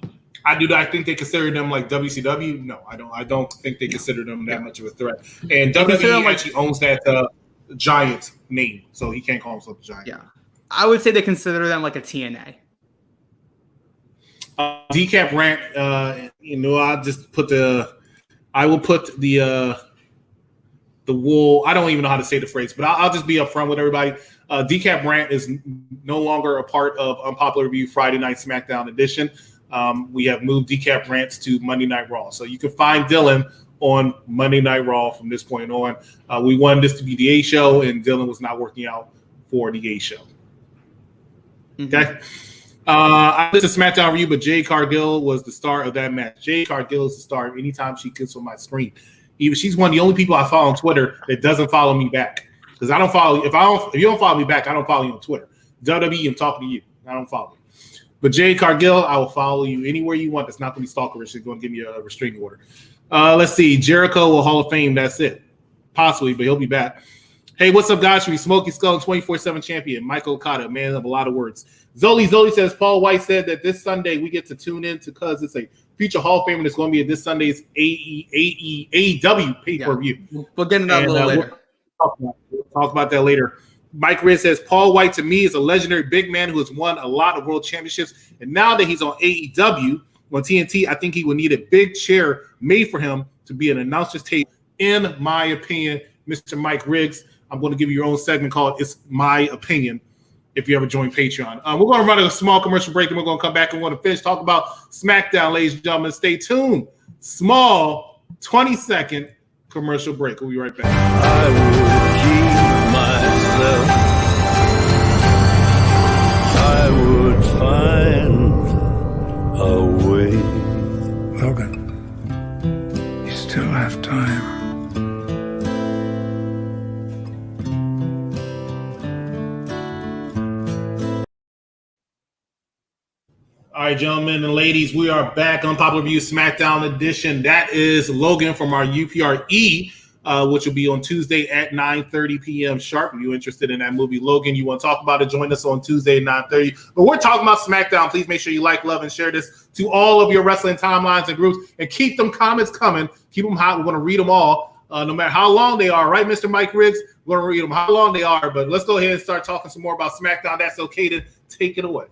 Speaker 2: I think they consider them like WCW. No, I don't. I don't think they consider them that much of a threat. And WWE actually owns that Giant name, so he can't call himself a Giant.
Speaker 1: Yeah, I would say they consider them like a TNA.
Speaker 2: Decap rant. I will put the wool. I don't even know how to say the phrase, but I'll just be upfront with everybody. Decap rant is no longer a part of Unpopular Review Friday Night SmackDown edition. We have moved Decap rants to Monday Night Raw, so you can find Dylan on Monday Night Raw from this point on. We wanted this to be the A show, and Dylan was not working out for the A show. Okay. I listened to SmackDown review, but Jade Cargill was the star of that match. Jade Cargill is the star anytime she gets on my screen. Even she's one of the only people I follow on Twitter that doesn't follow me back, because I don't follow. If you don't follow me back, I don't follow you on Twitter. WWE, I'm talking to you. I don't follow you. But Jade Cargill, I will follow you anywhere you want. That's not going to be stalkerish. It's going to give me a restraining order. Let's see. Jericho will Hall of Fame. That's it. Possibly, but he'll be back. Hey, what's up, guys? Smokey Skull, 24/7 champion. Michael Okada, man of a lot of words. Zoli says Paul White said that this Sunday we get to tune in because it's a future Hall of Fame that's going to be at this Sunday's AEW pay-per-view.
Speaker 1: Yeah. We'll get into that a little later.
Speaker 2: We'll talk about that later. Mike Riz says Paul White to me is a legendary big man who has won a lot of world championships, and now that he's on AEW on TNT, I think he will need a big chair made for him to be an announcer's table. In my opinion, Mr. Mike Riggs, I'm going to give you your own segment called "It's My Opinion." If you ever join Patreon, we're going to run a small commercial break, and we're going to come back and want to finish talk about SmackDown, ladies and gentlemen. Stay tuned. Small 20-second commercial break. We'll be right back.
Speaker 3: I would keep myself. I would find a way.
Speaker 4: Logan, you still have time.
Speaker 2: All right, gentlemen and ladies, we are back on Popular Review SmackDown edition. That is Logan from our UPRE, which will be on Tuesday at 9:30 p.m. sharp. If you're interested in that movie, Logan, you want to talk about it, join us on Tuesday at 9:30. But we're talking about SmackDown. Please make sure you like, love, and share this to all of your wrestling timelines and groups. And keep them comments coming. Keep them hot. We're going to read them all, no matter how long they are. Right, Mr. Mike Riggs? We're going to read them how long they are. But let's go ahead and start talking some more about SmackDown. That's okay to take it away.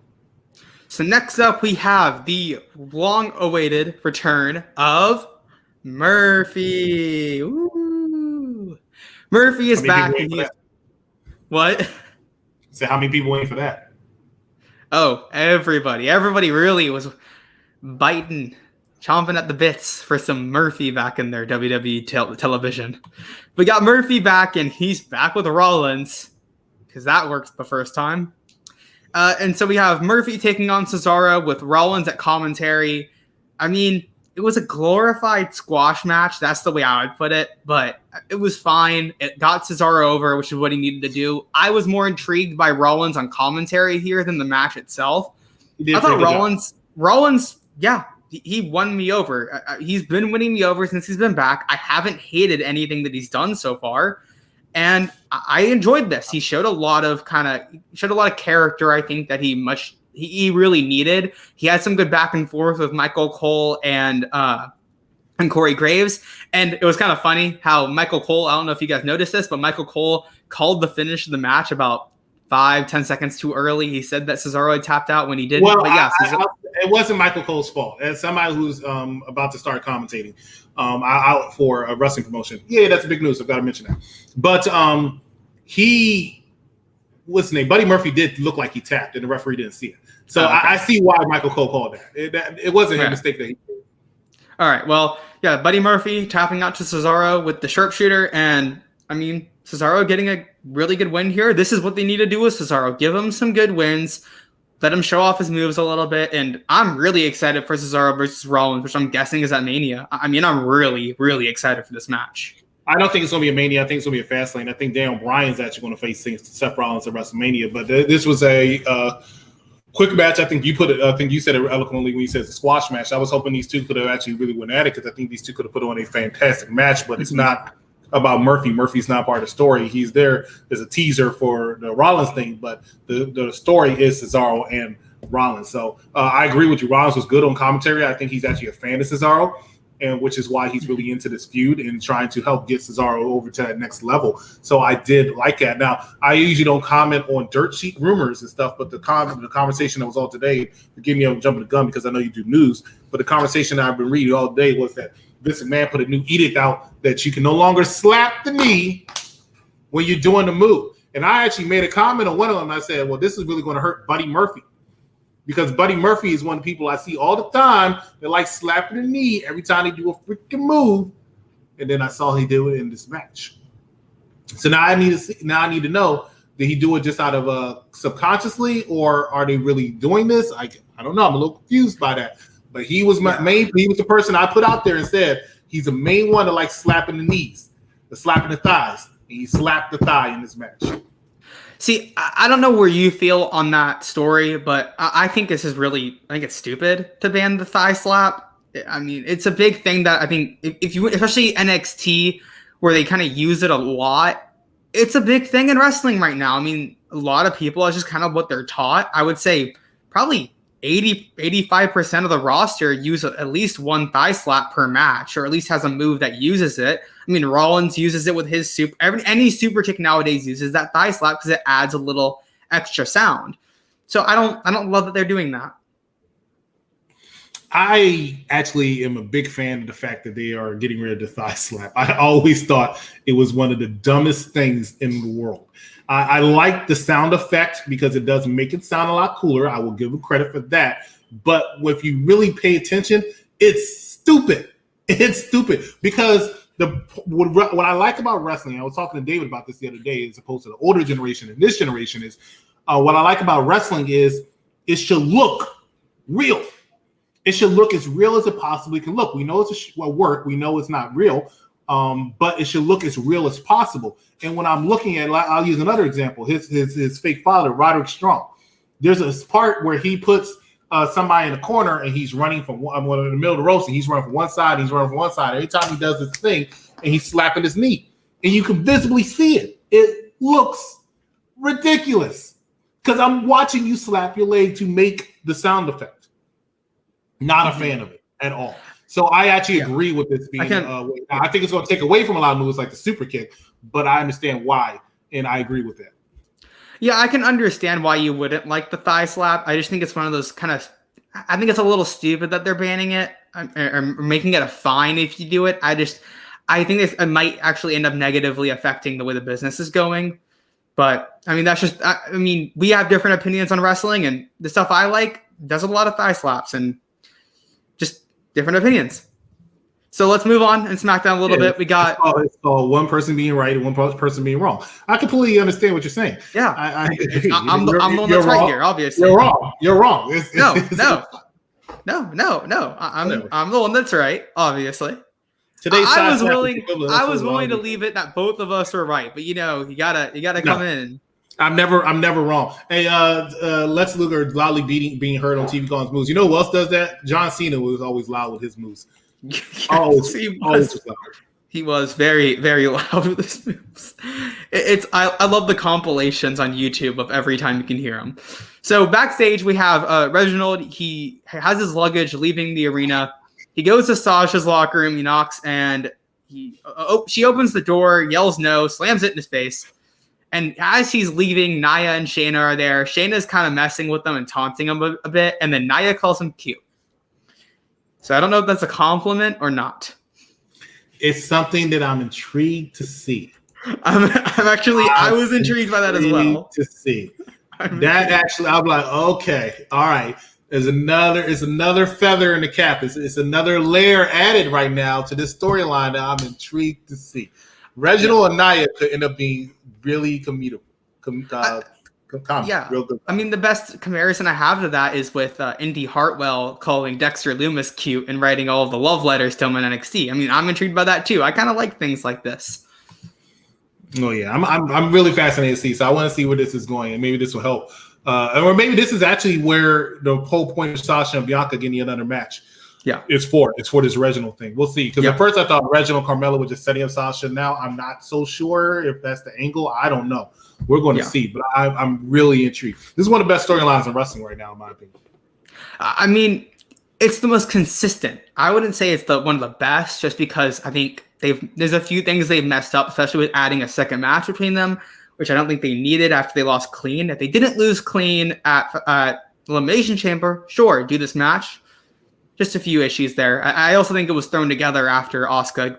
Speaker 1: So next up, we have the long-awaited return of Murphy. Ooh. Murphy is back. And what?
Speaker 2: So how many people waiting for that?
Speaker 1: Oh, everybody. Everybody really was chomping at the bits for some Murphy back in their WWE television. We got Murphy back, and he's back with Rollins, because that worked the first time. And so we have Murphy taking on Cesaro with Rollins at commentary. I mean, it was a glorified squash match. That's the way I would put it. But it was fine. It got Cesaro over, which is what he needed to do. I was more intrigued by Rollins on commentary here than the match itself. I thought Rollins, yeah, he won me over. He's been winning me over since he's been back. I haven't hated anything that he's done so far. And I enjoyed this. He showed a lot of character. I think that he really needed. He had some good back and forth with Michael Cole and Corey Graves. And it was kind of funny how Michael Cole, I don't know if you guys noticed this, but Michael Cole called the finish of the match about 5-10 seconds too early. He said that Cesaro had tapped out when he didn't.
Speaker 2: Well,
Speaker 1: but yeah,
Speaker 2: it wasn't Michael Cole's fault. As somebody who's about to start commentating out for a wrestling promotion. Yeah, that's big news. I've got to mention that. But what's his name? Buddy Murphy did look like he tapped, and the referee didn't see it. So okay. I see why Michael Cole called that. It wasn't a mistake that he did.
Speaker 1: All right. Well, yeah, Buddy Murphy tapping out to Cesaro with the sharpshooter. And, I mean, Cesaro getting a really good win here. This is what they need to do with Cesaro. Give him some good wins. Let him show off his moves a little bit. And I'm really excited for Cesaro versus Rollins, which I'm guessing is at Mania. I mean, I'm really, really excited for this match.
Speaker 2: I don't think it's going to be a Mania. I think it's going to be a Fastlane. I think Bryan's actually going to face Seth Rollins at WrestleMania. But this was a quick match. I think you put it. I think you said it eloquently when you said it's a squash match. I was hoping these two could have actually really went at it because I think these two could have put on a fantastic match. But it's not about Murphy. Murphy's not part of the story. He's there as a teaser for the Rollins thing. But the story is Cesaro and Rollins. So I agree with you. Rollins was good on commentary. I think he's actually a fan of Cesaro, and which is why he's really into this feud and trying to help get Cesaro over to that next level. So I did like that. Now, I usually don't comment on dirt sheet rumors and stuff, but the conversation that was all today, forgive me, I'm jumping the gun because I know you do news, but the conversation that I've been reading all day was that Vince McMahon put a new edict out that you can no longer slap the knee when you're doing the move. And I actually made a comment on one of them. I said, well, this is really going to hurt Buddy Murphy. Because Buddy Murphy is one of the people I see all the time that like slapping the knee every time they do a freaking move. And then I saw he do it in this match. So now I need to know, did he do it just out of subconsciously, or are they really doing this? I don't know. I'm a little confused by that. But he was he was the person I put out there and said he's the main one that likes slapping the knees, slapping the thighs. And he slapped the thigh in this match.
Speaker 1: See, I don't know where you feel on that story, but I think this is I think it's stupid to ban the thigh slap. I mean, it's a big thing that I think if you, especially NXT, where they kind of use it a lot, it's a big thing in wrestling right now. I mean, a lot of people, it's just kind of what they're taught. I would say probably 85% of the roster use at least one thigh slap per match, or at least has a move that uses it. I mean, Rollins uses it with his super. Any super kick nowadays uses that thigh slap because it adds a little extra sound. So I don't love that they're doing that.
Speaker 2: I actually am a big fan of the fact that they are getting rid of the thigh slap. I always thought it was one of the dumbest things in the world. I like the sound effect because it does make it sound a lot cooler. I will give them credit for that. But if you really pay attention, it's stupid. It's stupid because what I like about wrestling, I was talking to David about this the other day, as opposed to the older generation and this generation, is what I like about wrestling is it should look real. It should look as real as it possibly can look. We know it's a work. We know it's not real, but it should look as real as possible. And when I'm looking at, I'll use another example. His fake father, Roderick Strong. There's a part where he puts somebody in the corner and he's running from in the middle of the roast, and he's running from one side. He's running from one side. Every time he does this thing, and he's slapping his knee, and you can visibly see it. It looks ridiculous because I'm watching you slap your leg to make the sound effect. Not a fan of it at all. So I actually agree with this being. I think it's going to take away from a lot of moves like the super kick, but I understand why, and I agree with that.
Speaker 1: Yeah, I can understand why you wouldn't like the thigh slap. I just think it's one of those kind of. I think it's a little stupid that they're banning it or making it a fine if you do it. I think it might actually end up negatively affecting the way the business is going. But I mean, that's just. I mean, we have different opinions on wrestling, and the stuff I like does a lot of thigh slaps and. Just different opinions. So let's move on and SmackDown a little bit. We got
Speaker 2: it's called one person being right and one person being wrong. I completely understand what you're saying.
Speaker 1: Yeah, I'm the one that's right here. Obviously,
Speaker 2: you're wrong. You're wrong.
Speaker 1: No. I'm the one that's right. Obviously, I was willing to leave it that both of us were right, but you gotta come in.
Speaker 2: I'm never wrong. Hey, Lex Luger loudly being heard on TV calling his moves. You know who else does that? John Cena was always loud with his moves.
Speaker 1: Yes, he was very, very loud with his moves. I love the compilations on YouTube of every time you can hear him. So backstage we have Reginald. He has his luggage leaving the arena. He goes to Sasha's locker room. He knocks and she opens the door, yells no, slams it in his face. And as he's leaving, Nia and Shayna are there. Shayna's kind of messing with them and taunting him a bit. And then Nia calls him cute. So I don't know if that's a compliment or not.
Speaker 2: It's something that I'm intrigued to see.
Speaker 1: I was intrigued by that as well.
Speaker 2: To see. I'm like, okay, all right. is another feather in the cap. It's another layer added right now to this storyline that I'm intrigued to see. Reginald and Nia could end up being really comical.
Speaker 1: Yeah,
Speaker 2: real good.
Speaker 1: I mean, the best comparison I have to that is with Indy Hartwell calling Dexter Lumis cute and writing all of the love letters to him in NXT. I mean, I'm intrigued by that too. I kind of like things like this.
Speaker 2: Oh yeah, I'm really fascinated to see. So I want to see where this is going, and maybe this will help, or maybe this is actually where the whole point of Sasha and Bianca getting another match.
Speaker 1: Yeah,
Speaker 2: it's for this Reginald thing. We'll see. Because at first I thought Reginald Carmella was just setting up Sasha. Now I'm not so sure if that's the angle. I don't know. We're going to see, but I'm really intrigued. This is one of the best storylines in wrestling right now, in my opinion.
Speaker 1: I mean, it's the most consistent. I wouldn't say it's one of the best, just because I think there's a few things they've messed up, especially with adding a second match between them, which I don't think they needed after they lost Clean. If they didn't lose Clean at Elimination Chamber, sure, do this match. Just a few issues there. I also think it was thrown together after Asuka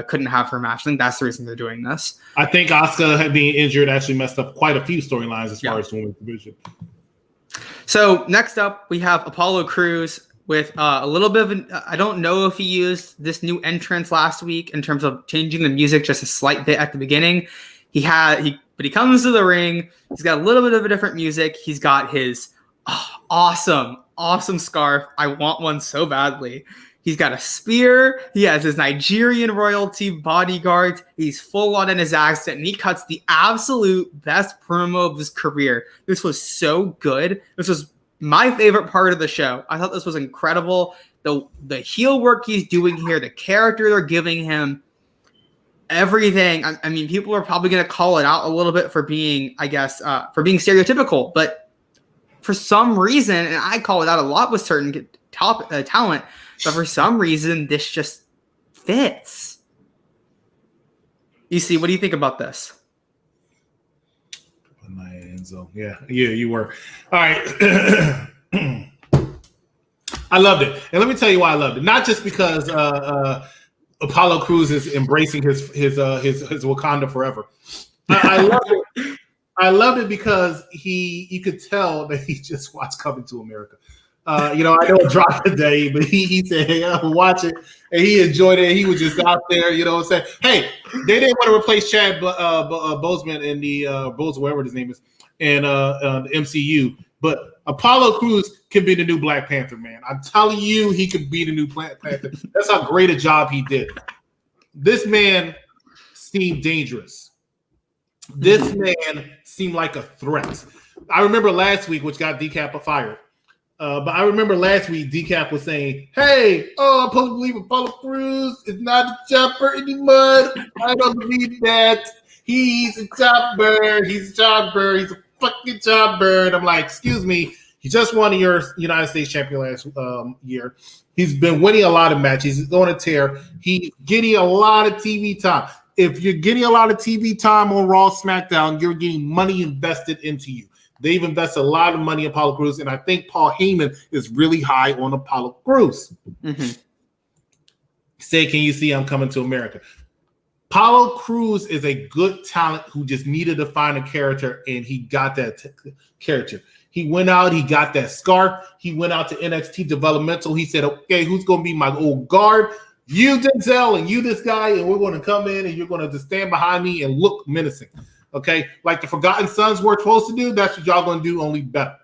Speaker 1: couldn't have her match. I think that's the reason they're doing this.
Speaker 2: I think Asuka being injured actually messed up quite a few storylines as far as the women's division.
Speaker 1: So next up, we have Apollo Crews with a little bit of I don't know if he used this new entrance last week in terms of changing the music just a slight bit at the beginning. But he comes to the ring. He's got a little bit of a different music. He's got his awesome scarf. I want one so badly. He's got a spear. He has his Nigerian royalty bodyguards. He's full on in his accent, and he cuts the absolute best promo of his career. This was so good. This was my favorite part of the show. I thought this was incredible. The heel work he's doing here, the character they're giving him, everything. I mean, people are probably going to call it out a little bit for being, for being stereotypical, but for some reason, and I call it out a lot with certain talent, but for some reason, this just fits. EC, what do you think about this?
Speaker 2: Yeah, you were. All right. I loved it. And let me tell you why I loved it. Not just because Apollo Crews is embracing his Wakanda forever. I loved it. I loved it because you could tell that he just watched Coming to America. I know it dropped today, but he said, hey, I'll watch it. And he enjoyed it. He was just out there, saying, hey, they didn't want to replace Chad Boseman in the Bose, whatever his name is, in the MCU. But Apollo Crews can be the new Black Panther, man. I'm telling you, he could be the new Black Panther. That's how great a job he did. This man seemed dangerous. This man seemed like a threat. I remember last week, which got Decap fired. But I remember last week, Decap was saying, hey, I'm supposed to believe Apollo Crews is not a chopper anymore. I don't believe that. He's a chopper. He's a chopper. He's a fucking chopper. And I'm like, excuse me. He just won your United States champion last year. He's been winning a lot of matches. He's on a tear. He's getting a lot of TV time. If you're getting a lot of TV time on Raw, SmackDown, you're getting money invested into you. They've invested a lot of money in Apollo Crews, and I think Paul Heyman is really high on Apollo Crews. Mm-hmm. Say, can you see I'm coming to America? Apollo Crews is a good talent who just needed to find a character, and he got that character. He went out, he got that scarf. He went out to NXT Developmental. He said, okay, who's going to be my old guard? You, Denzel, and you, this guy, and we're going to come in, and you're going to just stand behind me and look menacing. Okay? Like the Forgotten Sons were supposed to do, that's what y'all going to do, only better.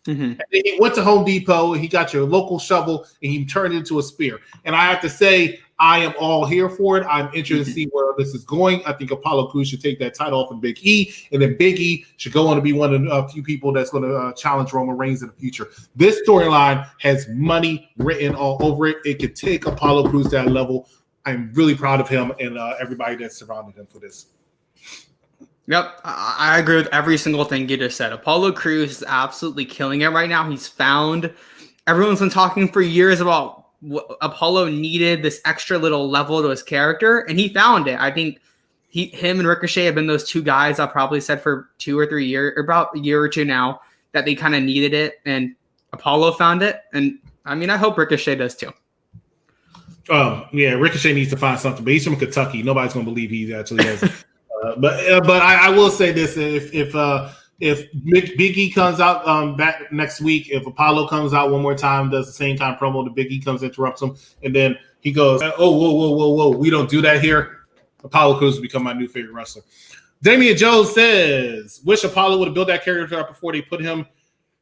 Speaker 2: Mm-hmm. And then he went to Home Depot, and he got your local shovel, and he turned it into a spear. And I have to say, I am all here for it. I'm interested to see where this is going. I think Apollo Crews should take that title off of Big E, and then Big E should go on to be one of the few people that's going to challenge Roman Reigns in the future. This storyline has money written all over it. It could take Apollo Crews to that level. I'm really proud of him and everybody that surrounded him for this.
Speaker 1: Yep, I agree with every single thing you just said. Apollo Crews is absolutely killing it right now. He's found – everyone's been talking for years about – Apollo needed this extra little level to his character, and he found it. I think him and Ricochet have been those two guys I've probably said for 2 or 3 years, or about a year or two now, that they kind of needed it, and Apollo found it. And I mean, I hope Ricochet does too.
Speaker 2: Yeah, Ricochet needs to find something, but he's from Kentucky. Nobody's gonna believe he actually has. But I will say this: if if Big E comes out back next week, if Apollo comes out one more time, does the same kind of promo, the Big E comes, interrupts him, and then he goes, "Oh, whoa, we don't do that here." Apollo Crews will become my new favorite wrestler. Damian Jones says, "Wish Apollo would have built that character up before they put him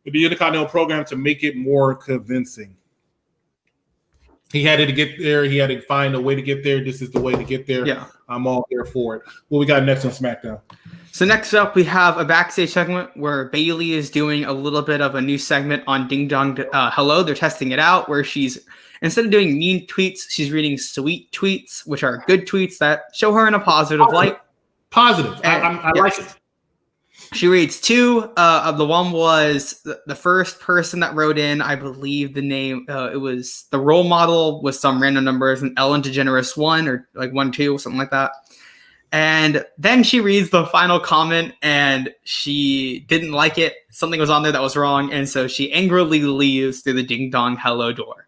Speaker 2: in the Intercontinental program to make it more convincing. He had to get there. He had to find a way to get there. This is the way to get there.
Speaker 1: Yeah.
Speaker 2: I'm all here for it." What we got next on SmackDown?
Speaker 1: So next up, we have a backstage segment where Bayley is doing a little bit of a new segment on Ding Dong Hello. They're testing it out where she's, instead of doing mean tweets, she's reading sweet tweets, which are good tweets that show her in a positive light.
Speaker 2: Positive. I like it.
Speaker 1: She reads two. The one was the first person that wrote in, I believe the name, it was the role model with some random numbers, and Ellen DeGeneres 1 or like 1, 2, something like that. And then she reads the final comment and she didn't like it. Something was on there that was wrong. And so she angrily leaves through the Ding Dong Hello door.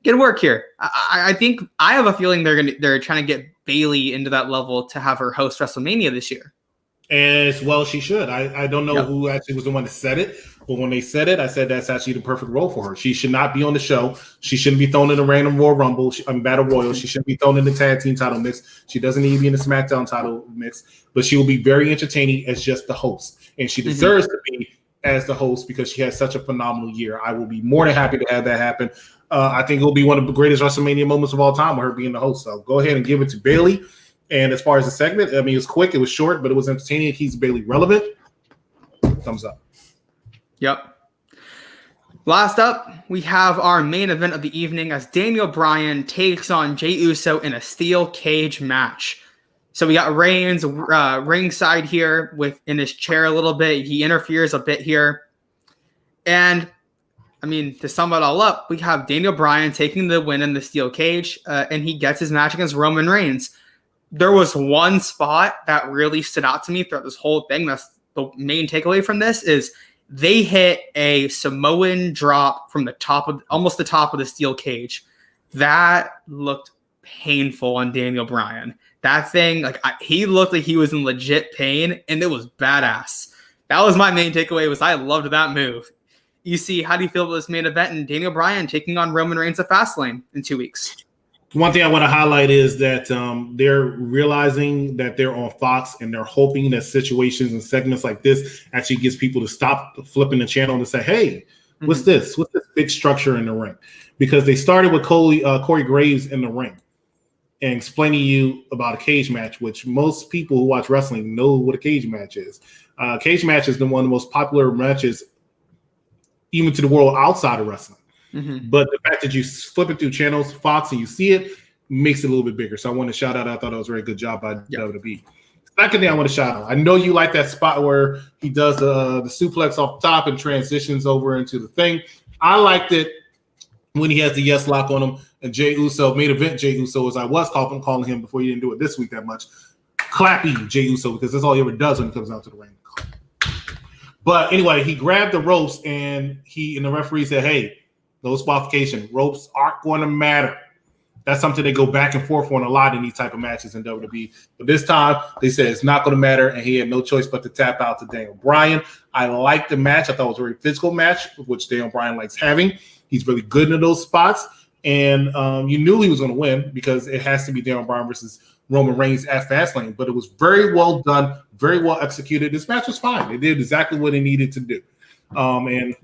Speaker 1: Good work here. I think I have a feeling they're trying to get Bayley into that level to have her host WrestleMania this year.
Speaker 2: As well, she should. I don't know who actually was the one that said it, but when they said it, I said that's actually the perfect role for her. She should not be on the show. She shouldn't be thrown in a random Royal Rumble, Battle Royal. She shouldn't be thrown in the tag team title mix. She doesn't need to be in the SmackDown title mix, but she will be very entertaining as just the host. And she deserves to be as the host because she has such a phenomenal year. I will be more than happy to have that happen. I think it will be one of the greatest WrestleMania moments of all time with her being the host. So go ahead and give it to Bayley. And as far as the segment, I mean, it was quick, it was short, but it was entertaining. It keeps Bayley relevant. Thumbs up.
Speaker 1: Yep. Last up, we have our main event of the evening as Daniel Bryan takes on Jey Uso in a steel cage match. So we got Reigns ringside here in his chair a little bit. He interferes a bit here. And, I mean, to sum it all up, we have Daniel Bryan taking the win in the steel cage, and he gets his match against Roman Reigns. There was one spot that really stood out to me throughout this whole thing. That's the main takeaway from this is they hit a Samoan drop from almost the top of the steel cage. That looked painful on Daniel Bryan. That thing, he looked like he was in legit pain, and it was badass. That was my main takeaway. I loved that move. EC, how do you feel about this main event and Daniel Bryan taking on Roman Reigns at Fastlane in 2 weeks?
Speaker 2: One thing I want to highlight is that they're realizing that they're on Fox and they're hoping that situations and segments like this actually gets people to stop flipping the channel and say, hey, what's this? What's this big structure in the ring? Because they started with Corey Graves in the ring and explaining you about a cage match, which most people who watch wrestling know what a cage match is. Cage match is one of the most popular matches even to the world outside of wrestling. But the fact that you flip it through channels, Fox, and you see it makes it a little bit bigger. So I want to shout out. I thought it was a very good job by WWE. Second thing I want to shout out. I know you like that spot where he does the suplex off top and transitions over into the thing. I liked it when he has the yes lock on him and Jey Uso, main event Jey Uso, as I was calling him before he didn't do it this week that much. Clappy Jey Uso, because that's all he ever does when he comes out to the ring. But anyway, he grabbed the ropes and the referee said, hey, no disqualification. Ropes aren't going to matter. That's something they go back and forth on a lot in these type of matches in WWE. But this time, they said it's not going to matter, and he had no choice but to tap out to Daniel Bryan. I liked the match. I thought it was a very physical match, which Daniel Bryan likes having. He's really good in those spots, and you knew he was going to win because it has to be Daniel Bryan versus Roman Reigns at Fastlane. But it was very well done, very well executed. This match was fine. They did exactly what they needed to do. And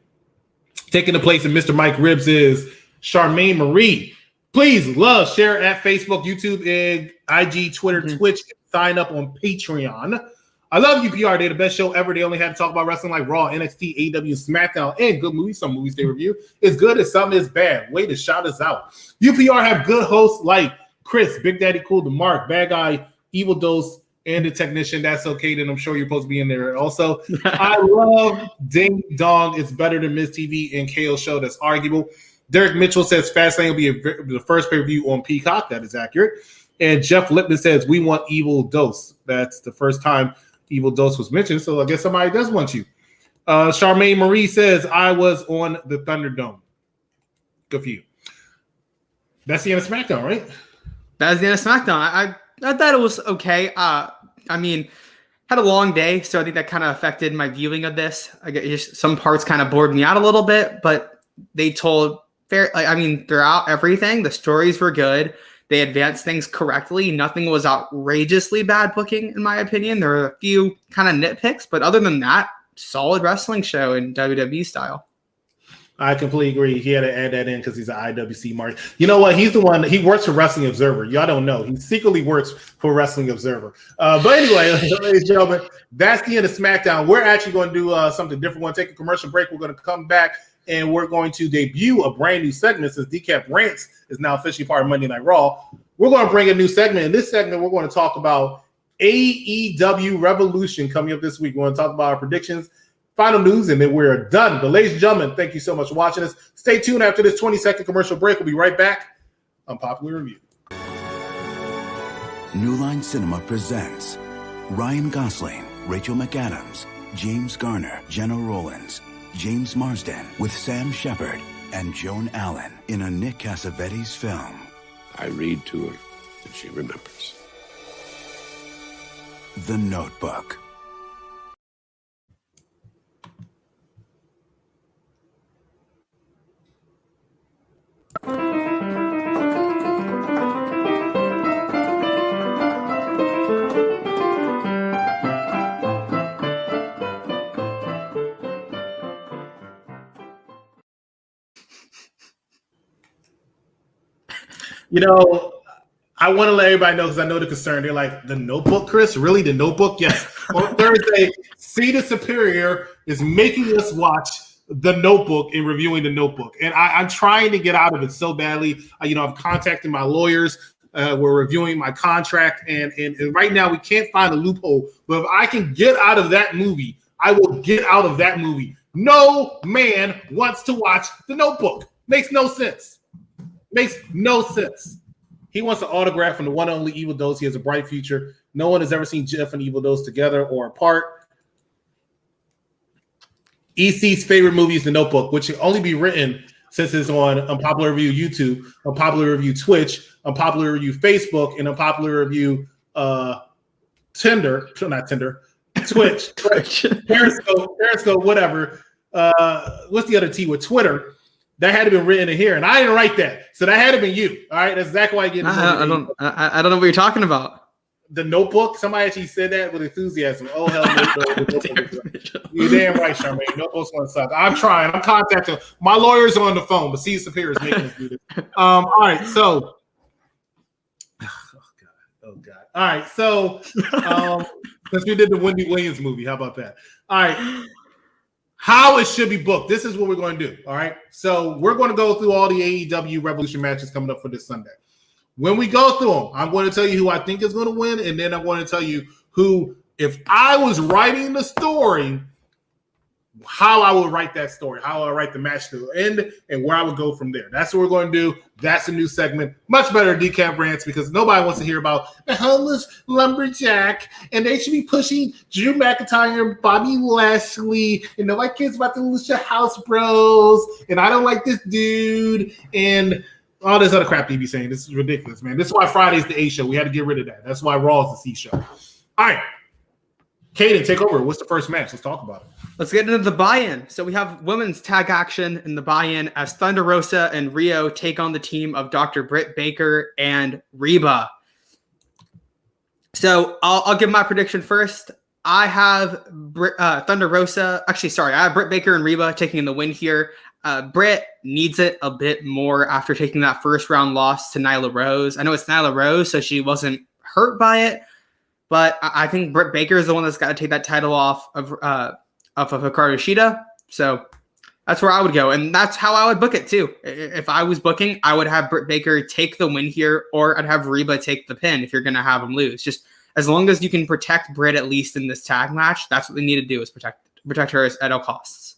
Speaker 2: taking the place of Mr. Mike Ribs is Charmaine Marie. Please love, share at Facebook, YouTube, and IG, Twitter, Twitch. Sign up on Patreon. I love UPR. They're the best show ever. They only have to talk about wrestling like Raw, NXT, AEW, SmackDown, and good movies. Some movies they review. It's good and some is bad. Way to shout us out. UPR have good hosts like Chris, Big Daddy Cool, the Mark, Bad Guy, Evil Dose, and the technician. That's okay. Then I'm sure you're supposed to be in there also. I love Ding Dong. It's better than Miz TV and KO Show. That's arguable. Derek Mitchell says Fastlane will be the first pay-per-view on Peacock. That is accurate. And Jeff Lipman says we want Evil Dose. That's the first time Evil Dose was mentioned. So I guess somebody does want you. Charmaine Marie says I was on the Thunderdome. Good for you. That's the end of SmackDown, right?
Speaker 1: That's the end of SmackDown. I thought it was okay. I mean, had a long day, so I think that kind of affected my viewing of this. I guess some parts kind of bored me out a little bit, but they told throughout everything, the stories were good. They advanced things correctly. Nothing was outrageously bad booking, in my opinion. There were a few kind of nitpicks, but other than that, solid wrestling show in WWE style.
Speaker 2: I completely agree. He had to add that in because he's an IWC mark. You know what? He's the one. He works for Wrestling Observer. Y'all don't know. He secretly works for Wrestling Observer. But anyway, ladies and gentlemen, that's the end of SmackDown. We're actually going to do something different. We're going to take a commercial break. We're going to come back and we're going to debut a brand new segment since Decap Rants is now officially part of Monday Night Raw. We're going to bring a new segment. In this segment, we're going to talk about AEW Revolution coming up this week. We're going to talk about our predictions, final news, and then we're done. But ladies and gentlemen, thank you so much for watching us. Stay tuned after this 20-second commercial break. We'll be right back on Popular Review.
Speaker 5: New Line Cinema presents Ryan Gosling, Rachel McAdams, James Garner, Jenna Rollins, James Marsden with Sam Shepard and Joan Allen in a Nick Cassavetes film.
Speaker 6: I read to her and she remembers.
Speaker 5: The Notebook.
Speaker 2: You know, I want to let everybody know because I know the concern. They're like, the Notebook, Chris? Really? The Notebook? Yes. On Thursday, Cedar Superior is making us watch The Notebook and reviewing The Notebook. And I'm trying to get out of it so badly. I'm contacting my lawyers. We're reviewing my contract. And right now, we can't find a loophole. But if I can get out of that movie, I will get out of that movie. No man wants to watch The Notebook. Makes no sense. Makes no sense. He wants an autograph from the one and only Evil Dose. He has a bright future. No one has ever seen Jeff and Evil Dose together or apart. EC's favorite movie is The Notebook, which can only be written since it's on Unpopular Review YouTube, Unpopular Review Twitch, Unpopular Review Facebook, and Unpopular Review Twitch, Periscope, whatever. What's the other T with Twitter? That had to be written in here, and I didn't write that, so that had to be you. All right, that's exactly why I get.
Speaker 1: I don't know what you're talking about.
Speaker 2: The Notebook. Somebody actually said that with enthusiasm. Oh hell, you're damn right, Charmaine. Notebook's gonna suck. I'm trying. I'm contacting my lawyers on the phone, but Cedar Superior is making us do this. All right, so. Oh god. All right, so since we did the Wendy Williams movie, how about that? All right. How it should be booked. This is what we're going to do. All right. So we're going to go through all the AEW Revolution matches coming up for this Sunday. When we go through them, I'm going to tell you who I think is going to win. And then I'm going to tell you who, if I was writing the story, how I would write that story, how I write the match to end, and where I would go from there. That's what we're going to do. That's a new segment. Much better decaf rants because nobody wants to hear about the homeless lumberjack, and they should be pushing Drew McIntyre and Bobby Lashley, and nobody cares about the Lucha House Bros, and I don't like this dude, and all this other crap they be saying. This is ridiculous, man. This is why Friday's the A show. We had to get rid of that. That's why Raw is the C show. All right. Kaden, take over. What's the first match? Let's talk about it.
Speaker 1: Let's get into the buy-in. So we have women's tag action in the buy-in as Thunder Rosa and Rio take on the team of Dr. Britt Baker and Reba. So I'll give my prediction first. I have Thunder Rosa. Actually, sorry. I have Britt Baker and Reba taking the win here. Britt needs it a bit more after taking that first-round loss to Nyla Rose. I know it's Nyla Rose, so she wasn't hurt by it. But I think Britt Baker is the one that's got to take that title off of Hikaru Shida. So that's where I would go. And that's how I would book it, too. If I was booking, I would have Britt Baker take the win here, or I'd have Reba take the pin if you're going to have them lose. Just as long as you can protect Britt at least in this tag match, that's what they need to do is protect her at all costs.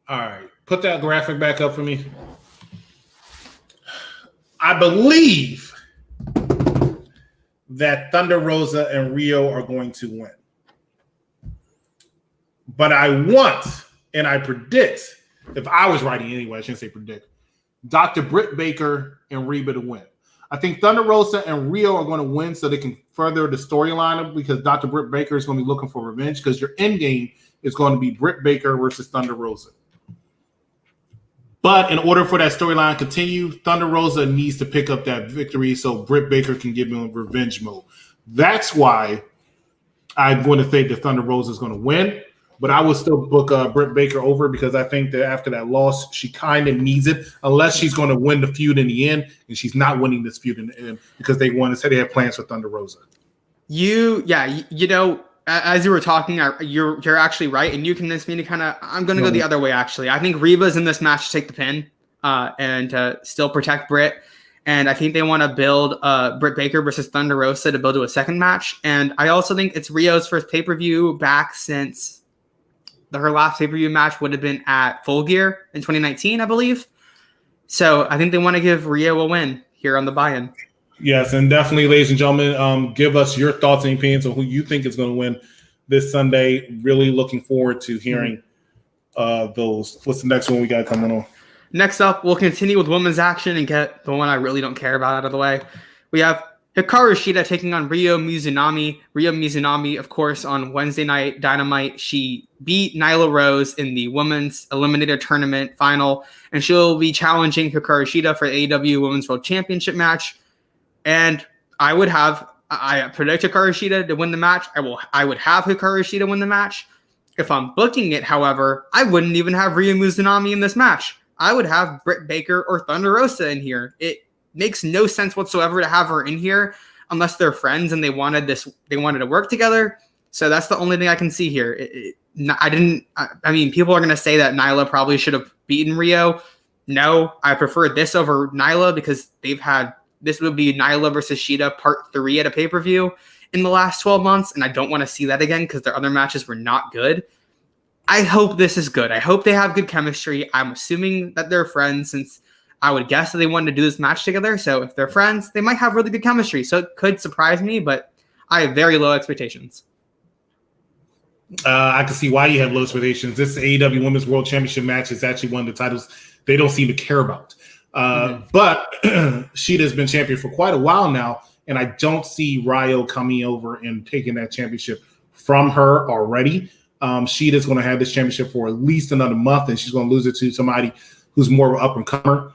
Speaker 2: All right. Put that graphic back up for me. I believe that Thunder Rosa and Rio are going to win. But I want, and I predict, if I was writing anyway, I shouldn't say predict, Dr. Britt Baker and Reba to win. I think Thunder Rosa and Rio are going to win so they can further the storyline because Dr. Britt Baker is going to be looking for revenge because your end game is going to be Britt Baker versus Thunder Rosa. But in order for that storyline to continue, Thunder Rosa needs to pick up that victory so Britt Baker can get in revenge mode. That's why I'm going to think that Thunder Rosa is going to win. But I will still book Britt Baker over because I think that after that loss, she kind of needs it unless she's going to win the feud in the end. And she's not winning this feud in the end because they said they had plans for Thunder Rosa.
Speaker 1: You know, as you were talking, you're actually right. And you convinced me to I'm going to go the other way, actually. I think Reba's in this match to take the pin and still protect Britt. And I think they want to build Britt Baker versus Thunder Rosa to build to a second match. And I also think it's Rio's first pay-per-view back since her last pay-per-view match would have been at Full Gear in 2019, I believe. So I think they want to give Rio a win here on the buy-in.
Speaker 2: Yes, and definitely, ladies and gentlemen, give us your thoughts and opinions on who you think is going to win this Sunday. Really looking forward to hearing those. What's the next one we got coming on?
Speaker 1: Next up, we'll continue with women's action and get the one I really don't care about out of the way. We have Hikaru Shida taking on Ryo Mizunami. Ryo Mizunami, of course, on Wednesday night Dynamite, she beat Nyla Rose in the Women's Eliminator Tournament final, and she'll be challenging Hikaru Shida for the AEW Women's World Championship match. And I predict Hikaru Shida to win the match. I would have Hikaru Shida win the match. If I'm booking it, however, I wouldn't even have Ryo Mizunami in this match. I would have Britt Baker or Thunder Rosa in here. It makes no sense whatsoever to have her in here unless they're friends and they wanted to work together. So that's the only thing I can see here. I mean, people are going to say that Nyla probably should have beaten Rio. No, I prefer this over Nyla because this would be Nyla versus Shida part 3 at a pay-per-view in the last 12 months. And I don't want to see that again because their other matches were not good. I hope this is good. I hope they have good chemistry. I'm assuming that they're friends since I would guess that they wanted to do this match together. So if they're friends, they might have really good chemistry. So it could surprise me, but I have very low expectations.
Speaker 2: I can see why you have low expectations. This AEW Women's World Championship match is actually one of the titles they don't seem to care about. But Sheeta's been champion for quite a while now, and I don't see Ryo coming over and taking that championship from her already. Sheeta's going to have this championship for at least another month, and she's going to lose it to somebody who's more of an up-and-comer.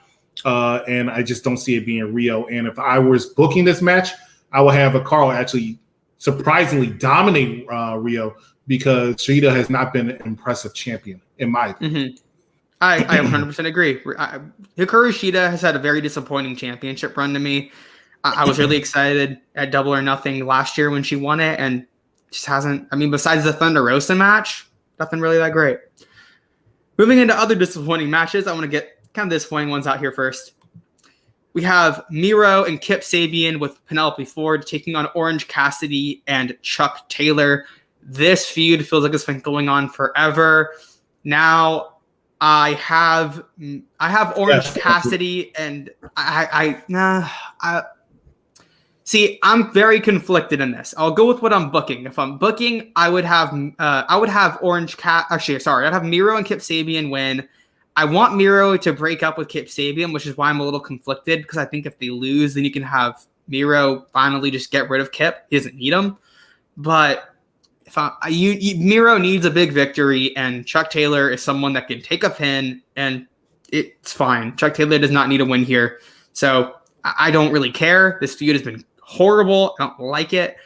Speaker 2: And I just don't see it being Rio. And if I was booking this match, I would have Carl actually surprisingly dominate Rio because Shida has not been an impressive champion, in my opinion.
Speaker 1: I 100% agree. Hikaru Shida has had a very disappointing championship run to me. I was really excited at Double or Nothing last year when she won it, and just hasn't. I mean, besides the Thunder Rosa match, nothing really that great. Moving into other disappointing matches, I want to get kind of disappointing ones out here first. We have Miro and Kip Sabian with Penelope Ford taking on Orange Cassidy and Chuck Taylor. This feud feels like it's been going on forever. Now I have Orange Cassidy, and I'm very conflicted in this. I'll go with what I'm booking. If I'm booking, I'd have Miro and Kip Sabian win. I want Miro to break up with Kip Sabian, which is why I'm a little conflicted, because I think if they lose, then you can have Miro finally just get rid of Kip. He doesn't need him. But Miro needs a big victory, and Chuck Taylor is someone that can take a pin, and it's fine. Chuck Taylor does not need a win here. So I don't really care. This feud has been horrible. I don't like it.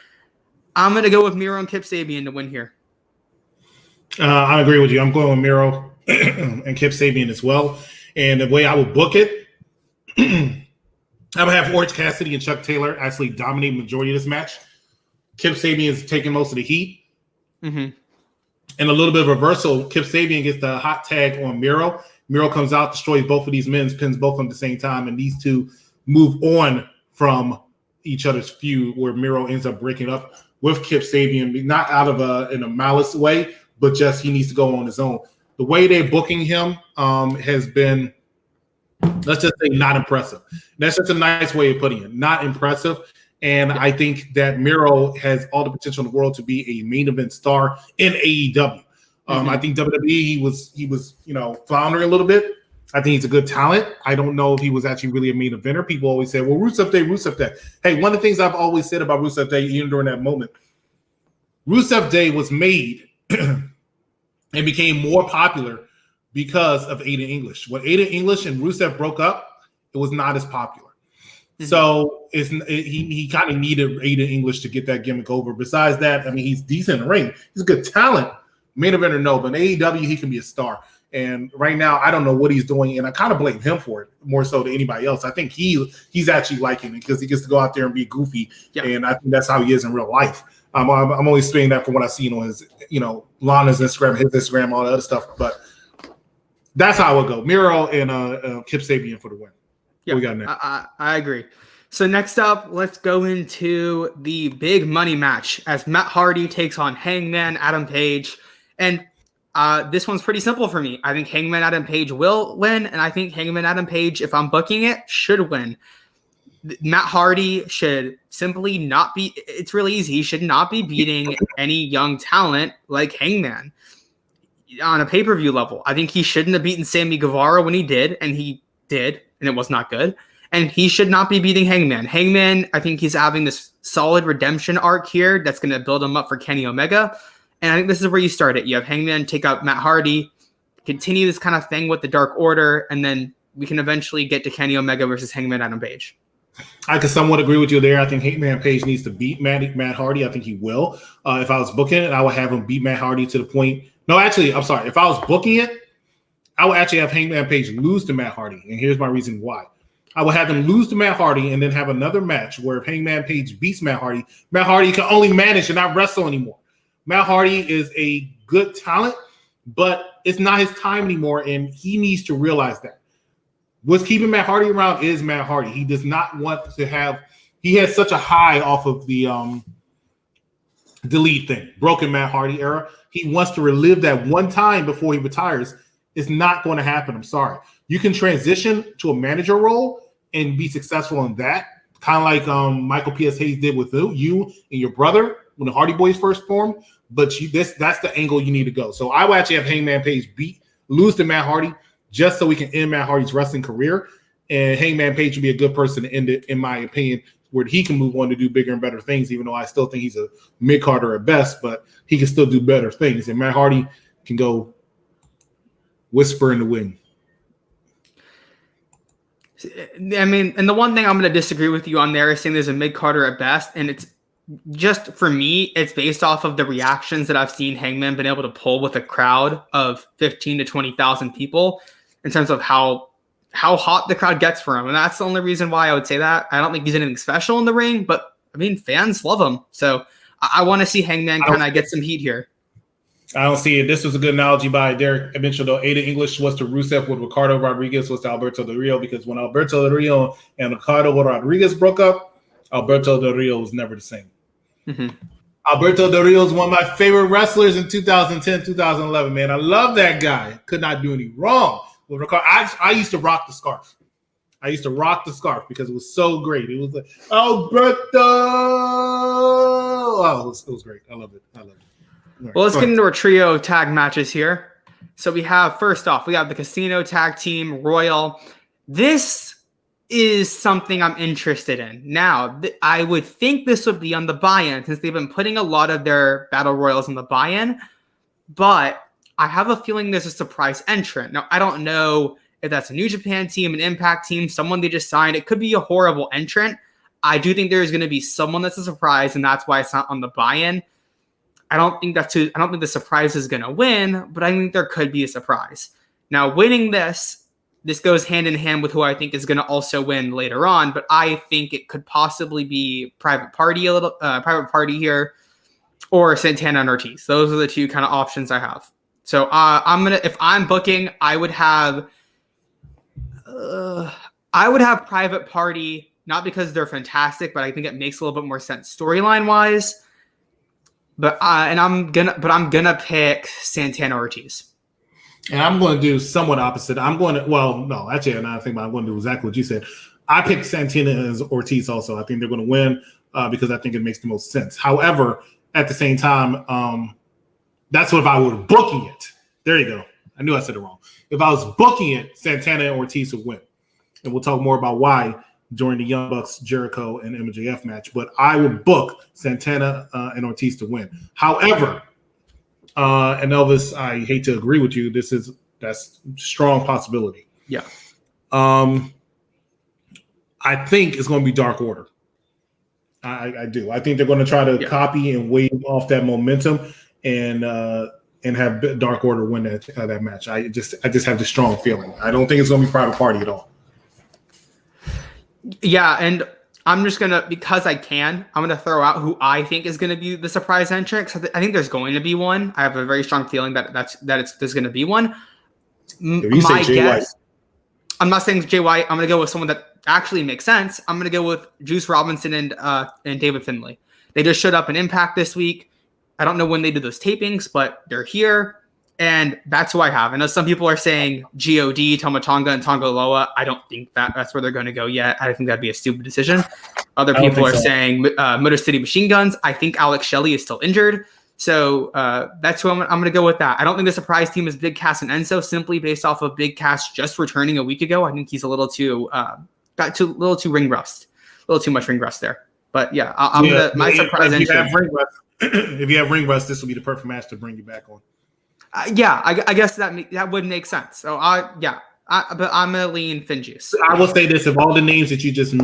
Speaker 1: I'm going to go with Miro and Kip Sabian to win here.
Speaker 2: I agree with you. I'm going with Miro and Kip Sabian as well. And the way I would book it, I would have Orange Cassidy and Chuck Taylor actually dominate the majority of this match. Kip Sabian is taking most of the heat. And a little bit of reversal. Kip Sabian gets the hot tag on Miro. Miro comes out, destroys both of these men, pins both of them at the same time, and these two move on from each other's feud, where Miro ends up breaking up with Kip Sabian, not out of in a malice way, but just he needs to go on his own. The way they're booking him has been, let's just say, not impressive. That's just a nice way of putting it. Not impressive. And I think that Miro has all the potential in the world to be a main event star in AEW. I think WWE, he was floundering a little bit. I think he's a good talent. I don't know if he was actually really a main eventer. People always say, well, Rusev Day. Hey, one of the things I've always said about Rusev Day, even during that moment, Rusev Day was made and became more popular because of Aiden English. When Aiden English and Rusev broke up, it was not as popular. Mm-hmm. So he kind of needed Aiden English to get that gimmick over. Besides that, I mean, he's decent in the ring. He's a good talent. Main eventer, no, but in AEW, he can be a star. And right now, I don't know what he's doing, and I kind of blame him for it more so than anybody else. I think he's actually liking it because he gets to go out there and be goofy, and I think that's how he is in real life. I'm only saying that from what I've seen on his, Lana's Instagram, his Instagram, all the other stuff. But that's how it would go. Miro and Kip Sabian for the win.
Speaker 1: Yeah,
Speaker 2: we got next.
Speaker 1: I agree. So next up, let's go into the big money match as Matt Hardy takes on Hangman Adam Page, and this one's pretty simple for me. I think Hangman Adam Page will win, and I think Hangman Adam Page, if I'm booking it, should win. Matt Hardy should simply not be. It's really easy. He should not be beating any young talent like Hangman on a pay-per-view level. I think he shouldn't have beaten Sammy Guevara when he did, and it was not good. And he should not be beating Hangman. Hangman, I think he's having this solid redemption arc here that's going to build him up for Kenny Omega. And I think this is where you start it. You have Hangman take out Matt Hardy, continue this kind of thing with the Dark Order, and then we can eventually get to Kenny Omega versus Hangman Adam Page.
Speaker 2: I can somewhat agree with you there. I think Hangman Page needs to beat Matt Hardy. I think he will. If I was booking it, I would have him beat Matt Hardy to the point. No, actually, I'm sorry. If I was booking it, I would actually have Hangman Page lose to Matt Hardy. And here's my reason why. I would have him lose to Matt Hardy and then have another match where if Hangman Page beats Matt Hardy can only manage and not wrestle anymore. Matt Hardy is a good talent, but it's not his time anymore, and he needs to realize that. What's keeping Matt Hardy around is Matt Hardy. He does not want to have – he has such a high off of the delete thing, broken Matt Hardy era. He wants to relive that one time before he retires. It's not going to happen. I'm sorry. You can transition to a manager role and be successful in that, kind of like Michael P.S. Hayes did with you and your brother when the Hardy Boys first formed. But that's the angle you need to go. So I would actually have Hangman Page lose to Matt Hardy just so we can end Matt Hardy's wrestling career. And Hangman Page would be a good person to end it, in my opinion, where he can move on to do bigger and better things, even though I still think he's a mid-carder at best, but he can still do better things. And Matt Hardy can go whisper in the wind.
Speaker 1: I mean, and the one thing I'm going to disagree with you on there is saying there's a mid-carder at best, and it's just, for me, it's based off of the reactions that I've seen Hangman been able to pull with a crowd of 15 to 20,000 people in terms of how hot the crowd gets for him. And that's the only reason why I would say that. I don't think he's anything special in the ring, but I mean, fans love him. So I want to see Hangman kind of get some heat here.
Speaker 2: I don't see it. This was a good analogy by Derek. I mentioned though, Aiden English was to Rusev, what Ricardo Rodriguez was to Alberto Del Rio, because when Alberto Del Rio and Ricardo Rodriguez broke up, Alberto Del Rio was never the same. Mm-hmm. Alberto Del Rio is one of my favorite wrestlers in 2010, 2011, man. I love that guy. Could not do any wrong. With Ricardo, I used to rock the scarf. Because it was so great. It was like, Alberto! Oh, it was great. I love it. Right,
Speaker 1: well, let's get into our trio of tag matches here. So we have, first off, we have the Casino Tag Team Royal. This is something I'm interested in. Now, I would think this would be on the buy-in since they've been putting a lot of their Battle Royals on the buy-in, but I have a feeling there's a surprise entrant. Now, I don't know if that's a New Japan team, an Impact team, someone they just signed. It could be a horrible entrant. I do think there's going to be someone that's a surprise, and that's why it's not on the buy-in. I don't think the surprise is going to win, but I think there could be a surprise. Now, winning this goes hand in hand with who I think is going to also win later on, but I think it could possibly be Private Party here, or Santana and Ortiz. Those are the two kind of options I have. So if I'm booking, I would have Private Party, not because they're fantastic, but I think it makes a little bit more sense storyline wise. But I'm gonna pick Santana Ortiz.
Speaker 2: And I'm going to do somewhat opposite. I'm going to do exactly what you said. I picked Santana and Ortiz also. I think they're going to win because I think it makes the most sense. However, at the same time, that's what if I were booking it. There you go. I knew I said it wrong. If I was booking it, Santana and Ortiz would win. And we'll talk more about why during the Young Bucks, Jericho, and MJF match. But I would book Santana and Ortiz to win. However, and Elvis, I hate to agree with you. That's strong possibility.
Speaker 1: Yeah.
Speaker 2: I think it's going to be Dark Order. I do. I think they're going to try to copy and wave off that momentum and have Dark Order win that match. I just have this strong feeling. I don't think it's going to be Private Party at all.
Speaker 1: Yeah, and I'm just going to, because I'm going to throw out who I think is going to be the surprise entrant. I think there's going to be one. I have a very strong feeling that there's going to be one.
Speaker 2: If you say Jay White.
Speaker 1: I'm not saying Jay White. I'm going to go with someone that actually makes sense. I'm going to go with Juice Robinson and David Finlay. They just showed up in Impact this week. I don't know when they did those tapings, but they're here. And that's who I have. I know some people are saying G.O.D., Tama Tonga, and Tonga Loa. I don't think that's where they're going to go yet. I think that'd be a stupid decision. Other people are saying Motor City Machine Guns. I think Alex Shelley is still injured. So that's who I'm going to go with that. I don't think the surprise team is Big Cass and Enzo simply based off of Big Cass just returning a week ago. I think he's a little too ring rust, a little too much ring rust there. But yeah, my surprise entrant.
Speaker 2: If you have ring rust, this will be the perfect match to bring you back on.
Speaker 1: I guess that would make sense. So but I'm gonna lean Finjuice.
Speaker 2: I will say this: if all the names that you just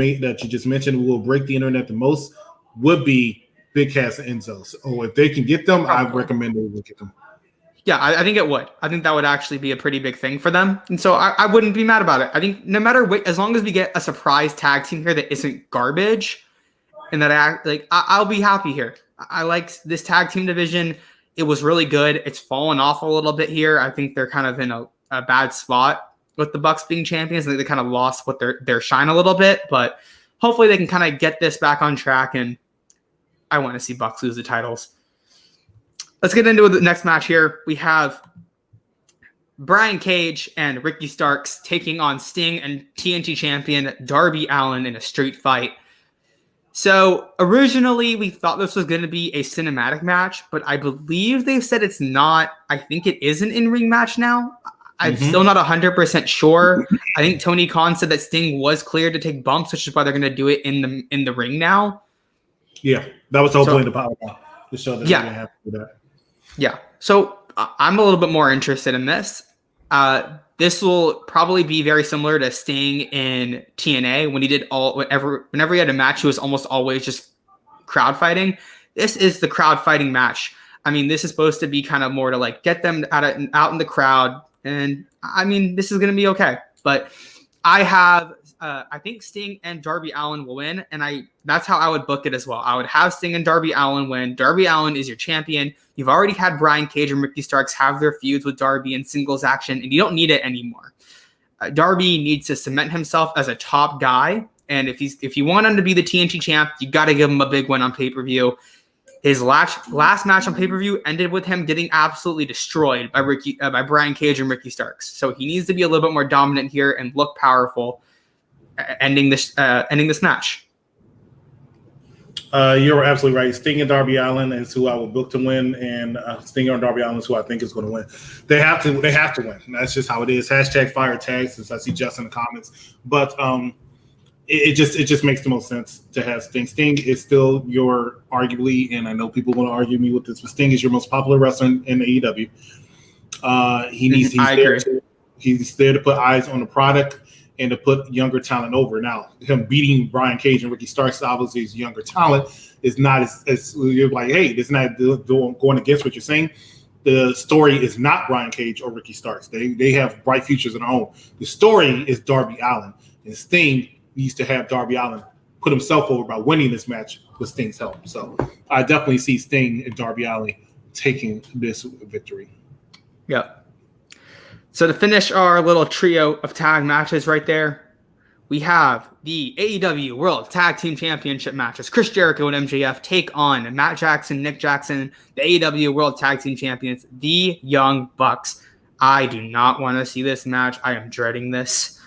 Speaker 2: mentioned will break the internet the most, would be Big Cass and Enzo. So if they can get them, I recommend they will get them.
Speaker 1: Yeah, I think it would. I think that would actually be a pretty big thing for them, and so I wouldn't be mad about it. I think no matter what, as long as we get a surprise tag team here that isn't garbage, and that I'll be happy here. I like this tag team division. It was really good. It's fallen off a little bit here. I think they're kind of in a bad spot with the Bucks being champions. I think they kind of lost what their shine a little bit, but hopefully they can kind of get this back on track, and I want to see Bucks lose the titles. Let's get into the next match here. We have Brian Cage and Ricky Starks taking on Sting and TNT champion Darby Allin in a street fight. So originally we thought this was going to be a cinematic match, but I believe they've said it's not. I think it is an in-ring match now. I'm still not 100% sure. I think Tony Khan said that Sting was cleared to take bumps, which is why they're going to do it in the ring now.
Speaker 2: Yeah, that was the whole point of the power to show that they didn't have to do that. Yeah.
Speaker 1: So I'm a little bit more interested in this. This will probably be very similar to Sting in TNA when he did whenever he had a match, he was almost always just crowd fighting. This is the crowd fighting match. I mean, this is supposed to be kind of more to get them out in the crowd. And I mean, this is going to be okay. But I think Sting and Darby Allin will win. And that's how I would book it as well. I would have Sting and Darby Allin win. Darby Allin is your champion. You've already had Brian Cage and Ricky Starks have their feuds with Darby in singles action, and you don't need it anymore. Darby needs to cement himself as a top guy. And if you want him to be the TNT champ, you got to give him a big win on pay-per-view. His last match on pay-per-view ended with him getting absolutely destroyed by Brian Cage and Ricky Starks. So he needs to be a little bit more dominant here and look powerful, ending this match.
Speaker 2: You're absolutely right. Sting and Darby Allin is who I will book to win, and Sting and Darby Allin is who I think is going to win. They have to win. That's just how it is. # fire tags, since I see Just in the comments. But it just makes the most sense to have Sting. Sting is still your arguably, and I know people want to argue me with this, but Sting is your most popular wrestler in AEW. He's there to put eyes on the product and to put younger talent over. Now, him beating Brian Cage and Ricky Starks, obviously, is younger talent, is not as you're like, hey, this is not going against what you're saying. The story is not Brian Cage or Ricky Starks. They have bright futures of their own. The story is Darby Allin, and Sting needs to have Darby Allin put himself over by winning this match with Sting's help. So I definitely see Sting and Darby Allin taking this victory.
Speaker 1: Yeah. So to finish our little trio of tag matches right there, we have the AEW World Tag Team Championship matches. Chris Jericho and MJF take on Matt Jackson, Nick Jackson, the AEW World Tag Team Champions, the Young Bucks. I do not want to see this match. I am dreading this.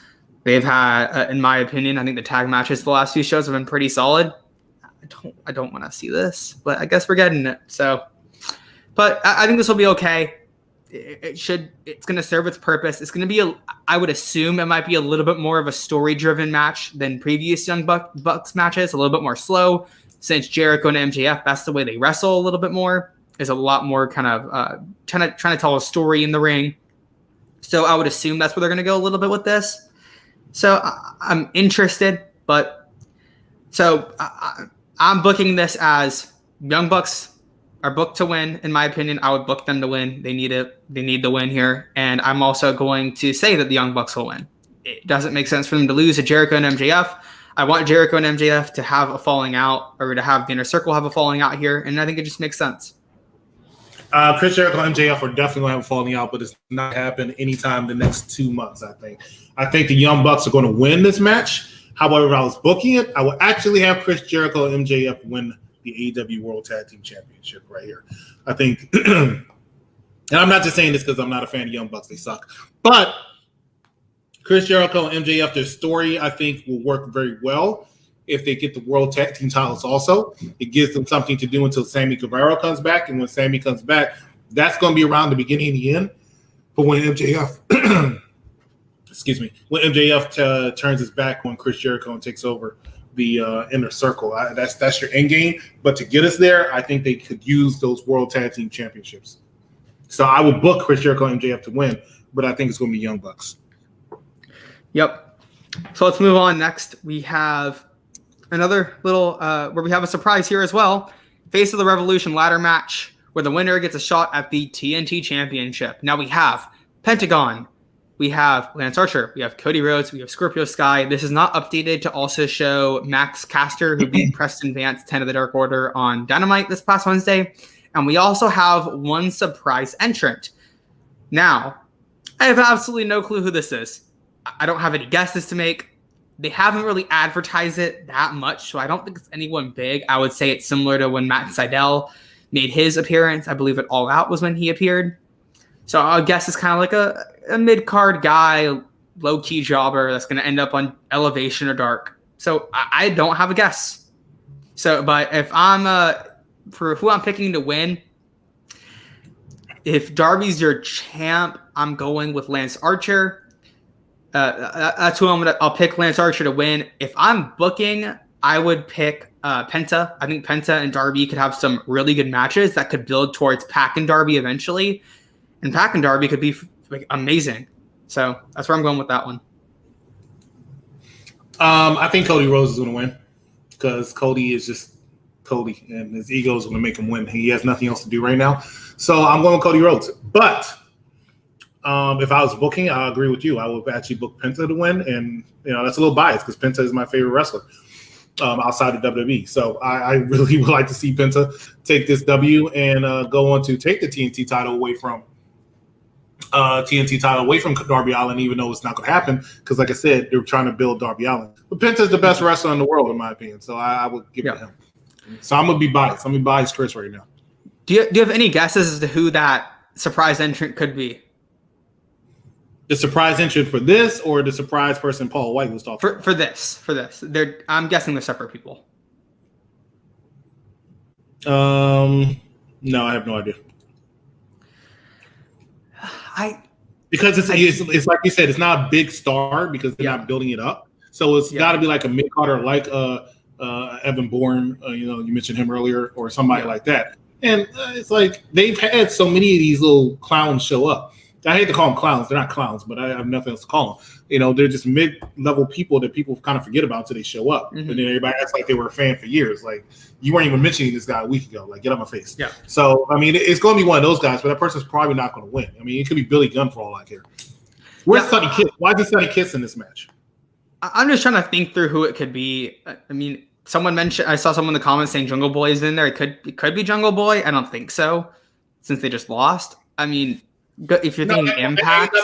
Speaker 1: They've had, in my opinion, I think the tag matches the last few shows have been pretty solid. I don't want to see this, but I guess we're getting it. So, but I think this will be okay. It's going to serve its purpose. It's going to be I would assume it might be a little bit more of a story-driven match than previous Young Bucks matches, a little bit more slow. Since Jericho and MJF, that's the way they wrestle a little bit more. Is a lot more kind of trying to tell a story in the ring. So I would assume that's where they're going to go a little bit with this. So I'm interested, but so I'm booking this as Young Bucks are booked to win. In my opinion, I would book them to win. They need it. They need the win here. And I'm also going to say that the Young Bucks will win. It doesn't make sense for them to lose to Jericho and MJF. I want Jericho and MJF to have a falling out, or to have the Inner Circle have a falling out here. And I think it just makes sense.
Speaker 2: Chris Jericho and MJF are definitely going to have a falling out, but it's not happen anytime the next 2 months, I think. I think the Young Bucks are going to win this match. However, if I was booking it, I would actually have Chris Jericho and MJF win the AEW World Tag Team Championship right here. I think, and I'm not just saying this because I'm not a fan of Young Bucks. They suck. But Chris Jericho and MJF, their story, I think, will work very well if they get the World Tag Team titles also. It gives them something to do until Sammy Guevara comes back. And when Sammy comes back, that's going to be around the beginning and the end. But when MJF, when MJF turns his back on Chris Jericho and takes over the Inner Circle, that's your end game. But to get us there, I think they could use those World Tag Team Championships. So I would book Chris Jericho and MJF to win, but I think it's going to be Young Bucks.
Speaker 1: Yep. So let's move on. Next, we have another little where we have a surprise here as well. Face of the Revolution ladder match where the winner gets a shot at the TNT Championship. Now we have Pentagon. We have Lance Archer. We have Cody Rhodes. We have Scorpio Sky. This is not updated to also show Max Caster, who beat Preston Vance, 10 of the Dark Order on Dynamite this past Wednesday. And we also have one surprise entrant. Now, I have absolutely no clue who this is. I don't have any guesses to make. They haven't really advertised it that much, so I don't think it's anyone big. I would say it's similar to when Matt Sydal made his appearance. I believe it All Out was when he appeared. So I guess it's kind of like a mid-card guy, low-key jobber that's going to end up on Elevation or Dark. So I don't have a guess. So, but if I'm for who I'm picking to win, if Darby's your champ, I'm going with Lance Archer. That's who I'll pick Lance Archer to win. If I'm booking, I would pick Penta. I think Penta and Darby could have some really good matches that could build towards Pac and Darby eventually. And Pac and Darby could be like amazing. So that's where I'm going with that one.
Speaker 2: I think Cody Rhodes is going to win because Cody is just Cody, and his ego is going to make him win. He has nothing else to do right now. So I'm going with Cody Rhodes. But if I was booking, I agree with you. I would actually book Penta to win. And, that's a little biased because Penta is my favorite wrestler outside of WWE. So I really would like to see Penta take this W and go on to take the TNT title away from Darby Allin, even though it's not going to happen. Because, like I said, they're trying to build Darby Allin. But Penta's the best wrestler in the world, in my opinion. So I would give it to him. So I'm going to be biased. I'm going to be biased Chris right now.
Speaker 1: Do you have any guesses as to who that surprise entrant could be?
Speaker 2: The surprise entrant for this, or the surprise person Paul White was talking about?
Speaker 1: For this. I'm guessing they're separate people.
Speaker 2: No, I have no idea. Because it's like you said, it's not a big star because they're not building it up. So it's got to be like a mid-carder, like Evan Bourne. You mentioned him earlier, or somebody like that. And it's like they've had so many of these little clowns show up. I hate to call them clowns. They're not clowns, but I have nothing else to call them. They're just mid-level people that people kind of forget about until they show up. Mm-hmm. And then everybody acts like they were a fan for years. Like, you weren't even mentioning this guy a week ago. Like, get out my face. Yeah. So, it's going to be one of those guys, but that person's probably not going to win. It could be Billy Gunn for all I care. Where's Sonny Kiss? Why is Sonny Kiss in this match?
Speaker 1: I'm just trying to think through who it could be. Someone mentioned, I saw someone in the comments saying Jungle Boy is in there. It could be Jungle Boy. I don't think so, since they just lost. If you're thinking Impact,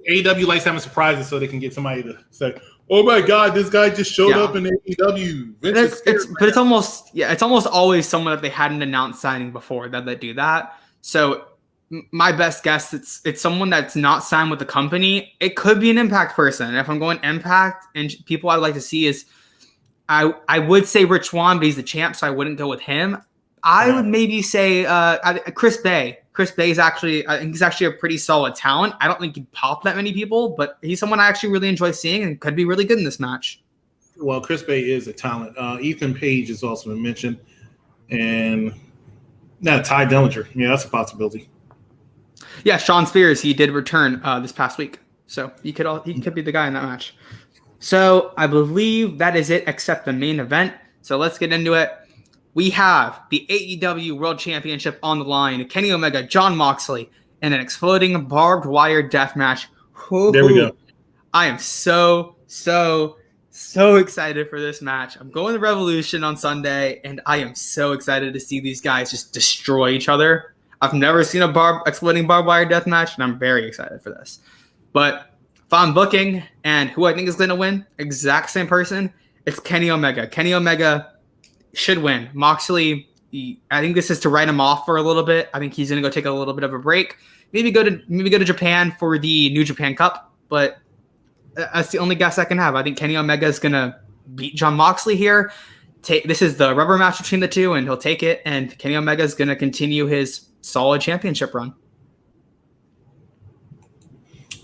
Speaker 2: AEW likes having surprises so they can get somebody to say, "Oh my God, this guy just showed up in AEW."
Speaker 1: It's almost always someone that they hadn't announced signing before that they do that. So my best guess, it's someone that's not signed with the company. It could be an Impact person. And if I'm going Impact and people I'd like to see is, I would say Rich Swann, but he's the champ, so I wouldn't go with him. I would maybe say Chris Bay. Chris Bay I think he's actually a pretty solid talent. I don't think he'd pop that many people, but he's someone I actually really enjoy seeing and could be really good in this match.
Speaker 2: Well, Chris Bay is a talent. Ethan Page has also been mentioned, and Ty Dillinger. Yeah, that's a possibility.
Speaker 1: Yeah, Sean Spears, he did return this past week, so he could be the guy in that match. So I believe that is it, except the main event. So let's get into it. We have the AEW World Championship on the line. Kenny Omega, Jon Moxley, and an exploding barbed wire death match.
Speaker 2: There we go.
Speaker 1: I am so excited for this match. I'm going to Revolution on Sunday, and I am so excited to see these guys just destroy each other. I've never seen a exploding barbed wire death match, and I'm very excited for this. But if I'm booking, and who I think is going to win, exact same person, it's Kenny Omega. Kenny Omega should win. Moxley, I think this is to write him off for a little bit. I think he's going to go take a little bit of a break. Maybe go to Japan for the New Japan Cup, but that's the only guess I can have. I think Kenny Omega is going to beat Jon Moxley here. This is the rubber match between the two, and he'll take it, and Kenny Omega is going to continue his solid championship run.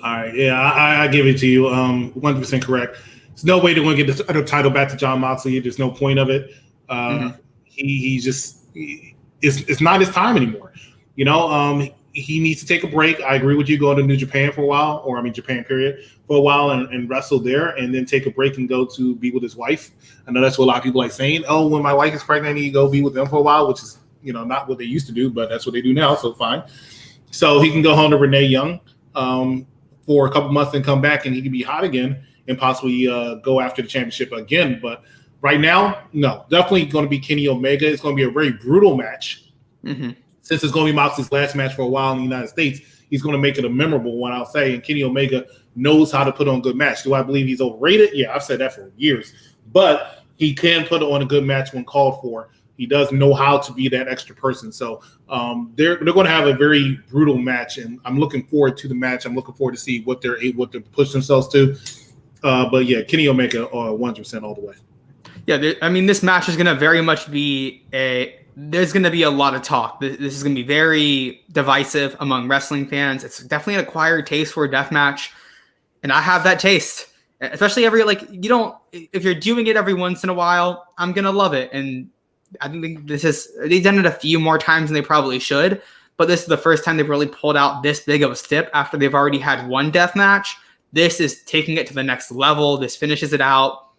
Speaker 2: All right, yeah, I give it to you. 100% correct. There's no way they're going to get the title back to Jon Moxley. There's no point of it. It's not his time anymore. He needs to take a break. I agree with you. Go to New Japan for a while, Japan period for a while, and wrestle there, and then take a break and go to be with his wife. I know that's what a lot of people like saying. Oh, when my wife is pregnant, I need to go be with them for a while, which is not what they used to do, but that's what they do now. So fine. So he can go home to Renee Young for a couple months and come back, and he can be hot again and possibly go after the championship again. But right now, no, definitely going to be Kenny Omega. It's going to be a very brutal match. Since it's going to be Moxley's last match for a while in the United States, he's going to make it a memorable one, I'll say. And Kenny Omega knows how to put on a good match. Do I believe he's overrated? Yeah, I've said that for years. But he can put on a good match when called for. He does know how to be that extra person. So they're going to have a very brutal match, and I'm looking forward to the match. I'm looking forward to see what they're able to push themselves to. But yeah, Kenny Omega 100% all the way.
Speaker 1: Yeah, this match is going to very much be there's going to be a lot of talk. This is going to be very divisive among wrestling fans. It's definitely an acquired taste for a death match, and I have that taste. Especially if you're doing it every once in a while, I'm going to love it. And I think they've done it a few more times than they probably should, but this is the first time they've really pulled out this big of a step after they've already had one death match. This is taking it to the next level. This finishes it out,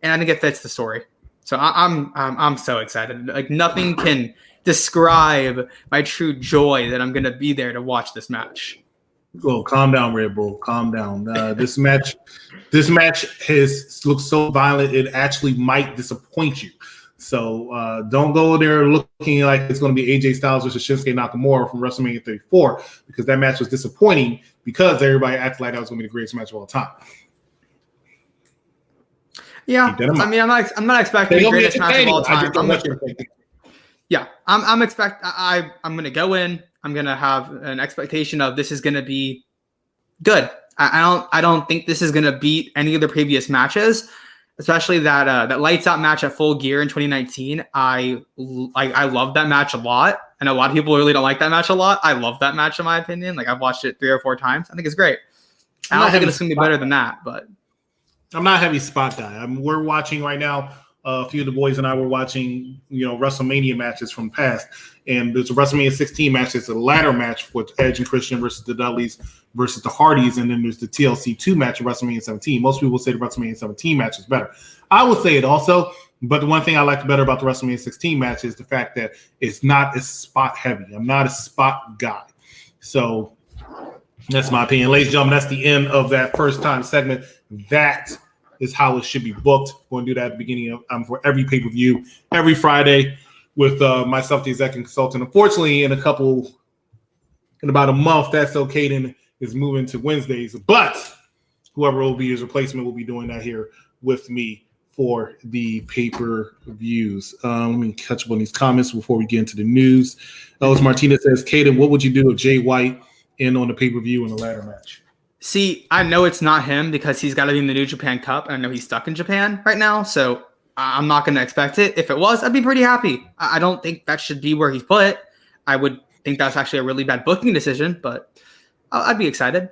Speaker 1: and I think it fits the story. So I'm so excited. Like, nothing can describe my true joy that I'm going to be there to watch this match.
Speaker 2: Oh, calm down, Red Bull. Calm down. This match looks so violent it actually might disappoint you. So don't go there looking like it's going to be AJ Styles versus Shinsuke Nakamura from WrestleMania 34, because that match was disappointing because everybody acted like that was going to be the greatest match of all time.
Speaker 1: Yeah, I'm not expecting the greatest match of all time. I'm going to go in. I'm going to have an expectation of this is going to be good. I don't think this is going to beat any of the previous matches. Especially that Lights Out match at Full Gear in 2019. I love that match a lot. And a lot of people really don't like that match a lot. I love that match in my opinion. Like, I've watched it 3 or 4 times. I think it's great. I don't think it's going to be better than that, but
Speaker 2: I'm not a heavy spot guy. We're watching right now. A few of the boys and I were watching, WrestleMania matches from the past. And there's a WrestleMania 16 match. It's a ladder match with Edge and Christian versus the Dudleys versus the Hardys. And then there's the TLC 2 match of WrestleMania 17. Most people say the WrestleMania 17 match is better. I would say it also. But the one thing I like better about the WrestleMania 16 match is the fact that it's not as spot heavy. I'm not a spot guy. So that's my opinion. Ladies and gentlemen, that's the end of that first time segment. That is how it should be booked. We're going to do that at the beginning of for every pay-per-view, every Friday with myself, the executive consultant. Unfortunately, in about a month, that's so Kaden is moving to Wednesdays. But whoever will be his replacement will be doing that here with me for the pay-per-views. Let me catch up on these comments before we get into the news. Ellis Martinez says, Kaden, what would you do if Jay White in on the pay-per-view in the ladder match?
Speaker 1: See, I know it's not him because he's got to be in the New Japan Cup, and I know he's stuck in Japan right now, so I'm not going to expect it. If it was, I'd be pretty happy. I don't think that should be where he's put. I would think that's actually a really bad booking decision, but I'd be excited.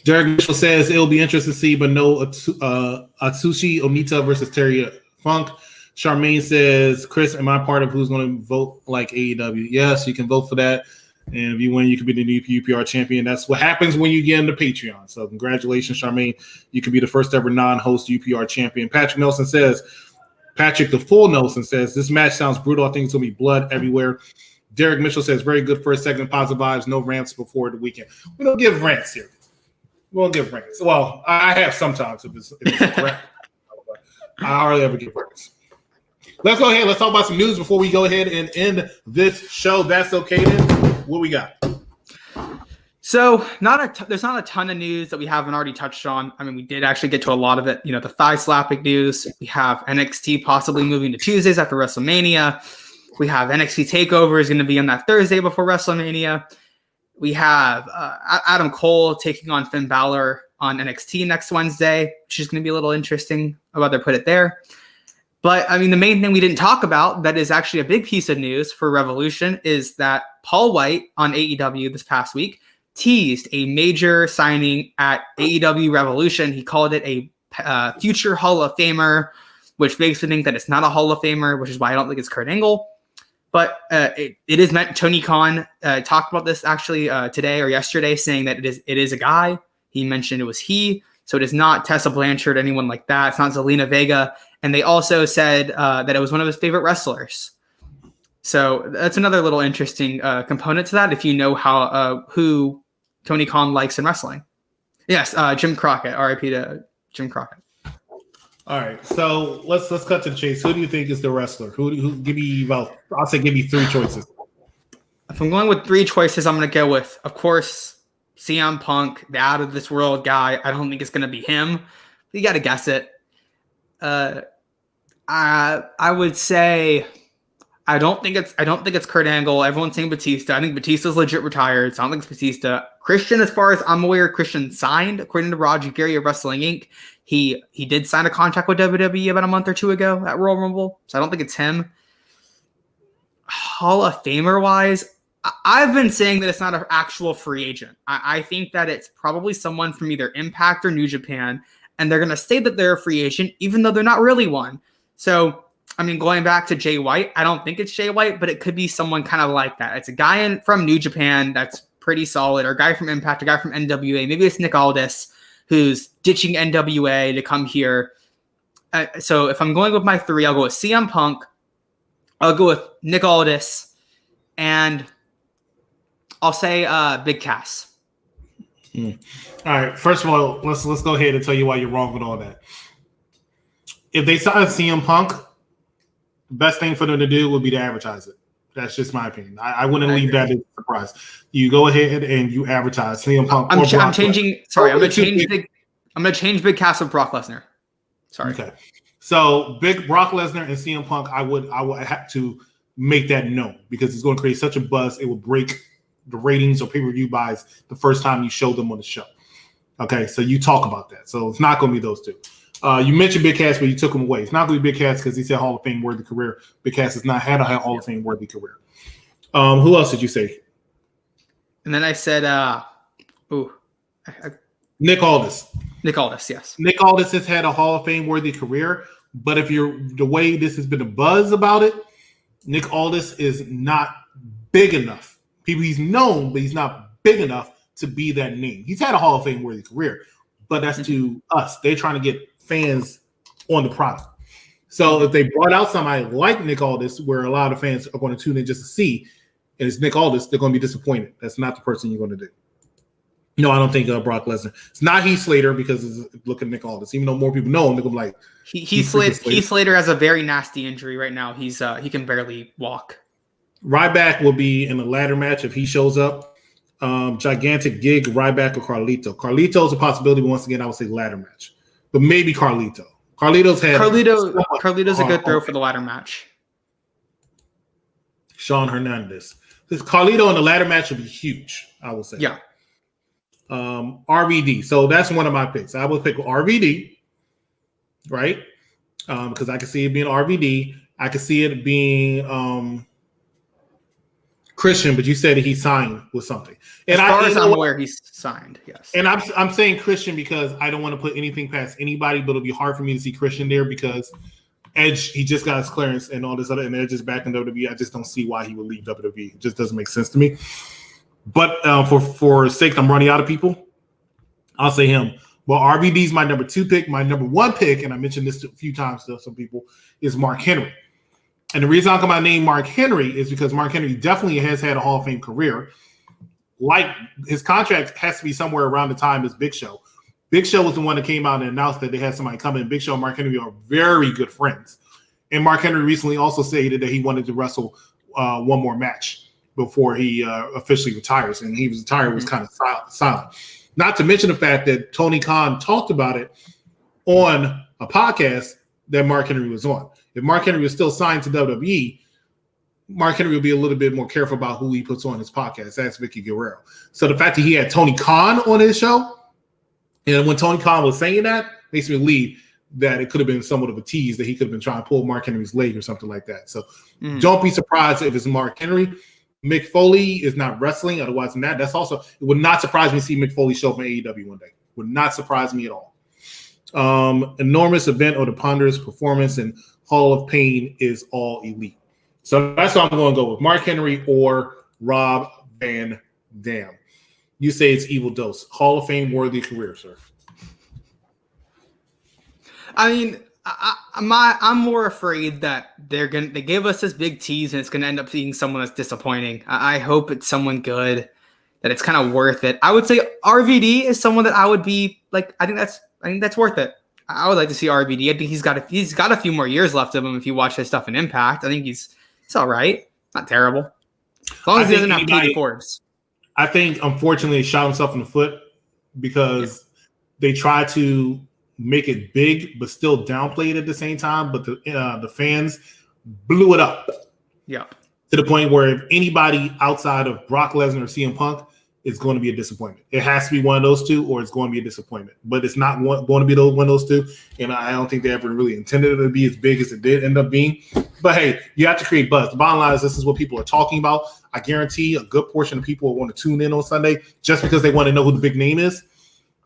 Speaker 2: Derek Mitchell says it'll be interesting to see, but no Atsushi Onita versus Terry Funk. Charmaine says, Chris, am I part of who's going to vote like AEW? Yes, you can vote for that. And if you win, you can be the new UPR champion. That's what happens when you get into Patreon. So congratulations, Charmaine. You can be the first ever non-host UPR champion. Patrick Nelson says, Patrick the full Nelson says, this match sounds brutal. I think it's going to be blood everywhere. Derek Mitchell says, very good first segment, positive vibes, no rants before the weekend. We don't give rants here. We won't give rants. Well, I have sometimes if it's correct. I hardly ever give rants. Let's go ahead. Let's talk about some news before we go ahead and end this show. That's okay then. What we got?
Speaker 1: So there's not a ton of news that we haven't already touched on. I mean, we did actually get to a lot of it. You know, the thigh slapping news. We have NXT possibly moving to Tuesdays after WrestleMania. We have NXT TakeOver is going to be on that Thursday before WrestleMania. We have Adam Cole taking on Finn Balor on NXT next Wednesday, which is going to be a little interesting. I'd rather put it there. But, I mean, the main thing we didn't talk about that is actually a big piece of news for Revolution is that Paul White on AEW this past week teased a major signing at AEW Revolution. He called it a future Hall of Famer, which makes me think that it's not a Hall of Famer, which is why I don't think it's Kurt Angle. But it is meant. Tony Khan talked about this actually today or yesterday, saying that it is a guy. He mentioned it was he. So it is not Tessa Blanchard, anyone like that. It's not Zelina Vega. And they also said that it was one of his favorite wrestlers. So that's another little interesting component to that, if you know who Tony Khan likes in wrestling. Yes, Jim Crockett, RIP to Jim Crockett.
Speaker 2: All right, so let's cut to the chase. Who do you think is the wrestler? Who give me three choices.
Speaker 1: If I'm going with three choices, I'm going to go with, of course, CM Punk, the out of this world guy. I don't think it's going to be him. You got to guess it. I would say I don't think it's Kurt Angle. Everyone's saying Batista. I think Batista's legit retired, so I don't think it's Batista. Christian, as far as I'm aware, Christian signed, according to Roger Gary of Wrestling Inc. He did sign a contract with WWE about a month or two ago at Royal Rumble, so I don't think it's him. Hall of Famer wise, I've been saying that it's not an actual free agent. I think that it's probably someone from either Impact or New Japan, and they're going to say that they're a free agent, even though they're not really one. So, I mean, going back to Jay White, I don't think it's Jay White, but it could be someone kind of like that. It's a guy from New Japan that's pretty solid, or a guy from Impact, a guy from NWA. Maybe it's Nick Aldis, who's ditching NWA to come here. So if I'm going with my three, I'll go with CM Punk, I'll go with Nick Aldis, and I'll say Big Cass.
Speaker 2: All right. First of all, let's go ahead and tell you why you're wrong with all that. If they sign CM Punk, the best thing for them to do would be to advertise it. That's just my opinion. I wouldn't leave that as a surprise. You go ahead and you advertise CM Punk. I'm gonna change Big Cass with Brock Lesnar. Sorry. Okay. So big Brock Lesnar and CM Punk, I would have to make that known because it's going to create such a buzz. It will break the ratings or pay-per-view buys the first time you show them on the show. Okay, so you talk about that. So it's not going to be those two. You mentioned Big Cass, but you took him away. It's not going to be Big Cass because he said Hall of Fame worthy career. Big Cass has not had a Hall of Fame worthy career. Who else did you say?
Speaker 1: And then I said,
Speaker 2: Nick Aldis.
Speaker 1: Nick Aldis, yes.
Speaker 2: Nick Aldis has had a Hall of Fame worthy career, but if you're the way this has been a buzz about it, Nick Aldis is not big enough. He's known, but he's not big enough to be that name. He's had a Hall of Fame worthy career, but that's to us. They're trying to get fans on the product. So if they brought out somebody like Nick Aldis, where a lot of fans are going to tune in just to see, and it's Nick Aldis, they're going to be disappointed. That's not the person you're going to do. No, I don't think Brock Lesnar. It's not Heath Slater because look at Nick Aldis. Even though more people know him, they're going to be like
Speaker 1: Heath Slater has a very nasty injury right now. He can barely walk.
Speaker 2: Ryback will be in a ladder match if he shows up. Gigantic gig, Ryback or Carlito. Carlito's a possibility, but once again, I would say ladder match. But maybe Carlito. Carlito's a good throw for the ladder match. Sean Hernandez. Carlito in the ladder match would be huge, I would say.
Speaker 1: Yeah.
Speaker 2: RVD. So that's one of my picks. I would pick RVD, right? Because I can see it being RVD. I can see it being Christian, but you said he signed with something. And
Speaker 1: as far as I'm aware, he's signed. Yes.
Speaker 2: And I'm saying Christian because I don't want to put anything past anybody, but it'll be hard for me to see Christian there because Edge, he just got his clearance and all this other, and Edge is back in WWE. I just don't see why he would leave WWE. It just doesn't make sense to me. But for sake, I'm running out of people. I'll say him. Well, RVD's my number 2 pick. My number 1 pick, and I mentioned this a few times to some people, is Mark Henry. And the reason I name Mark Henry is because Mark Henry definitely has had a Hall of Fame career. Like, his contract has to be somewhere around the time as Big Show. Big Show was the one that came out and announced that they had somebody coming. Big Show and Mark Henry are very good friends. And Mark Henry recently also stated that he wanted to wrestle one more match before he officially retires. And he was kind of silent. Not to mention the fact that Tony Khan talked about it on a podcast that Mark Henry was on. If Mark Henry was still signed to WWE, Mark Henry will be a little bit more careful about who he puts on his podcast. That's Vicky Guerrero. So the fact that he had Tony Khan on his show, and when Tony Khan was saying that, makes me believe that it could have been somewhat of a tease that he could have been trying to pull Mark Henry's leg or something like that. So don't be surprised if it's Mark Henry. Mick Foley is not wrestling. Otherwise than that, that's also, it would not surprise me to see Mick Foley show up in AEW one day. Would not surprise me at all. Enormous event or the ponderous performance and Hall of Pain is all elite. So that's what I'm going to go with. Mark Henry or Rob Van Dam. You say it's Evil Dose. Hall of Fame worthy career, sir.
Speaker 1: I mean, I'm more afraid that they gave us this big tease and it's gonna end up being someone that's disappointing. I hope it's someone good, that it's kind of worth it. I would say RVD is someone that I would be like. I think that's worth it. I would like to see RVD. I think he's got a few more years left of him. If you watch his stuff in Impact, I think he's all right, not terrible, as long as he doesn't have Katie Forbes.
Speaker 2: I think unfortunately he shot himself in the foot because they tried to make it big, but still downplay it at the same time. But the fans blew it up.
Speaker 1: Yep.
Speaker 2: To the point where if anybody outside of Brock Lesnar or CM Punk, it's going to be a disappointment. It has to be one of those two, or it's going to be a disappointment. But it's not going to be one of those two. And I don't think they ever really intended it to be as big as it did end up being. But hey, you have to create buzz. The bottom line is this is what people are talking about. I guarantee a good portion of people will want to tune in on Sunday just because they want to know who the big name is.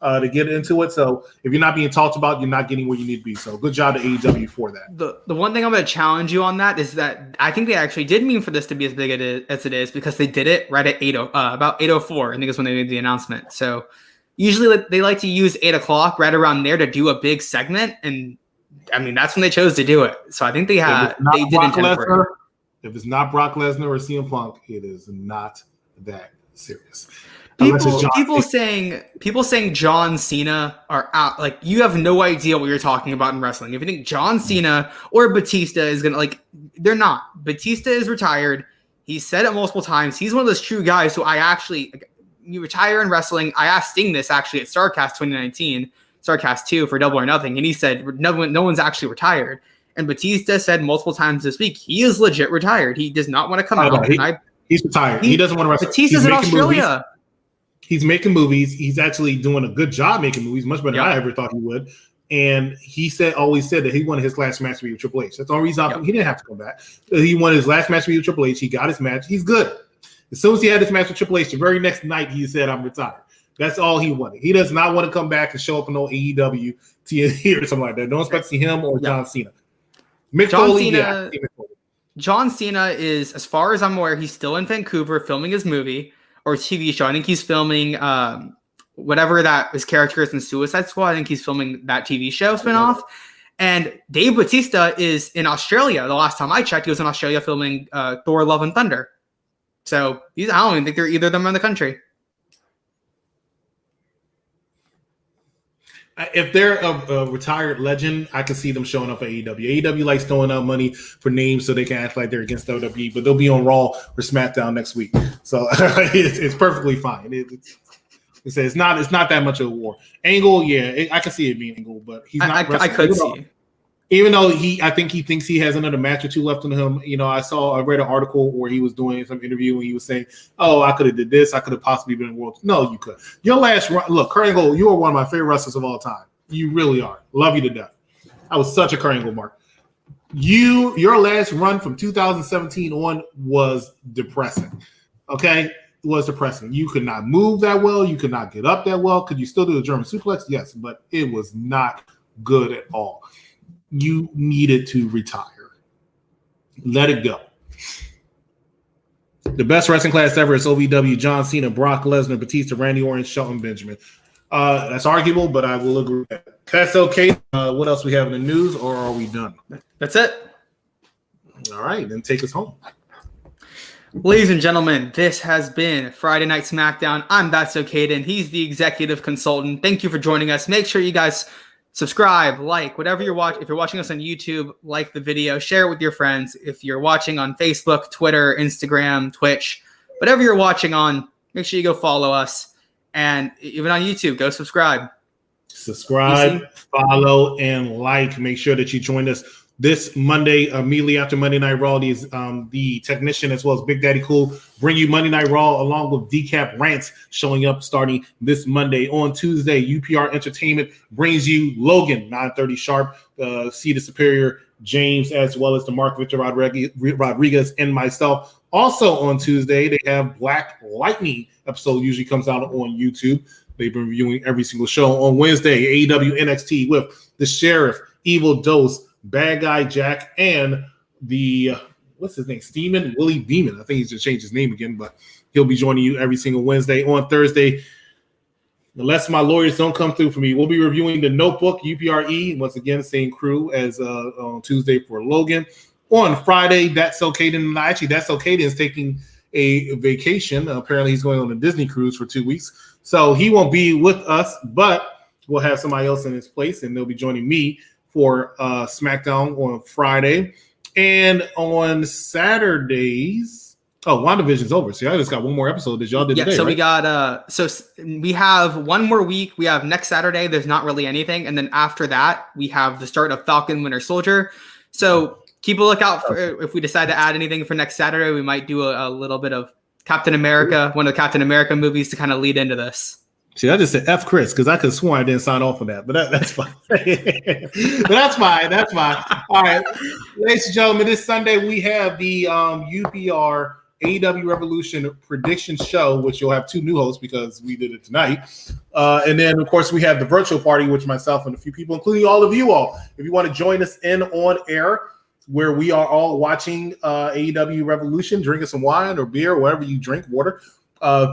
Speaker 2: To get into it. So if you're not being talked about, you're not getting where you need to be. So good job to AEW for that.
Speaker 1: The one thing I'm going to challenge you on that is that I think they actually did mean for this to be as big as it is because they did it right at about 8:04. I think is when they made the announcement. So usually they like to use 8 o'clock right around there to do a big segment. And I mean, that's when they chose to do it. So I think they did intend for it.
Speaker 2: If it's not Brock Lesnar or CM Punk, it is not that serious.
Speaker 1: People saying John Cena are out. Like, you have no idea what you're talking about in wrestling. If you think John Cena or Batista is gonna, like, they're not. Batista is retired. He's said it multiple times. He's one of those true guys who you retire in wrestling. I asked Sting this actually at StarCast 2019, StarCast 2 for Double or Nothing, and he said no one's actually retired. And Batista said multiple times this week he is legit retired. He does not want to come out.
Speaker 2: He's retired. He doesn't want to wrestle.
Speaker 1: Batista's in Australia.
Speaker 2: Movies. He's making movies. He's actually doing a good job making movies, much better than I ever thought he would. And he always said that he wanted his last match to be with Triple H. That's the only reason he didn't have to come back. He wanted his last match to be with Triple H. He got his match. He's good. As soon as he had his match with Triple H, the very next night he said, "I'm retired." That's all he wanted. He does not want to come back and show up in no AEW, TNT or something like that. Don't expect to see him or John Cena.
Speaker 1: John Cena is, as far as I'm aware, he's still in Vancouver filming his movie or TV show. I think he's filming whatever that his character is in Suicide Squad. I think he's filming that TV show spinoff. And Dave Bautista is in Australia. The last time I checked, he was in Australia filming Thor: Love and Thunder. So I don't even think either of them are in the country.
Speaker 2: If they're a retired legend, I can see them showing up at AEW. AEW likes throwing out money for names so they can act like they're against WWE, but they'll be on Raw or SmackDown next week. So it's perfectly fine. It's not that much of a war. Angle, I can see it being Angle, but he's not.
Speaker 1: I could see.
Speaker 2: Even though I think he thinks he has another match or two left in him. You know, I read an article where he was doing some interview and he was saying, "Oh, I could have did this. I could have possibly been in World." No, you could. Your last run, look, Kurt Angle, you are one of my favorite wrestlers of all time. You really are. Love you to death. I was such a Kurt Angle mark. Your last run from 2017 on was depressing. Okay, was depressing. You could not move that well. You could not get up that well. Could you still do the German suplex? Yes, but it was not good at all. You needed to retire. Let it go. The best wrestling class ever is OVW, John Cena, Brock Lesnar, Batista, Randy Orton, Shelton Benjamin. That's arguable, but I will agree. That's okay. What else we have in the news, or are we done?
Speaker 1: That's it.
Speaker 2: All right, then take us home.
Speaker 1: Ladies and gentlemen, this has been Friday Night SmackDown. I'm That's So Kaden. He's the executive consultant. Thank you for joining us. Make sure you guys subscribe, like, whatever you're watching. If you're watching us on YouTube, like the video, share it with your friends. If you're watching on Facebook, Twitter, Instagram, Twitch, whatever you're watching on, make sure you go follow us. And even on YouTube, go subscribe.
Speaker 2: Subscribe, follow, and like. Make sure that you join us this Monday, immediately after Monday Night Raw. The technician, as well as Big Daddy Cool, bring you Monday Night Raw along with Decap Rants showing up starting this Monday. On Tuesday, UPR Entertainment brings you Logan, 9:30 sharp. See the Superior, James, as well as the Mark Victor Rodriguez and myself. Also on Tuesday, they have Black Lightning episode, usually comes out on YouTube. They've been reviewing every single show. On Wednesday, AEW NXT with the Sheriff, Evil Dose, Bad Guy Jack, and the what's his name? Steeman Willie Beeman. I think he's just changed his name again, but he'll be joining you every single Wednesday. On Thursday, unless my lawyers don't come through for me, we'll be reviewing The Notebook, UPRE. Once again, same crew as on Tuesday for Logan. On Friday, That's So Kaden. Actually, That's So Kaden is taking a vacation. Apparently, he's going on a Disney cruise for 2 weeks, so he won't be with us, but we'll have somebody else in his place, and they'll be joining me for SmackDown on Friday. And on Saturdays, WandaVision's over. So I just got one more episode that y'all did today,
Speaker 1: so
Speaker 2: right?
Speaker 1: we got we have one more week. We have next Saturday. There's not really anything. And then after that, we have the start of Falcon Winter Soldier. So keep a lookout for if we decide to add anything for next Saturday. We might do a little bit of Captain America, one of the Captain America movies to kind of lead into this.
Speaker 2: See, I just said F Chris because I could have sworn I didn't sign off on that, but that's fine. But that's fine. That's fine. All right, ladies and gentlemen, this Sunday we have the UPR AEW Revolution prediction show, which you'll have 2 new hosts because we did it tonight. And then, of course, we have the virtual party, which myself and a few people, including all of you all, if you want to join us in on air, where we are all watching AEW Revolution, drinking some wine or beer, whatever you drink, water.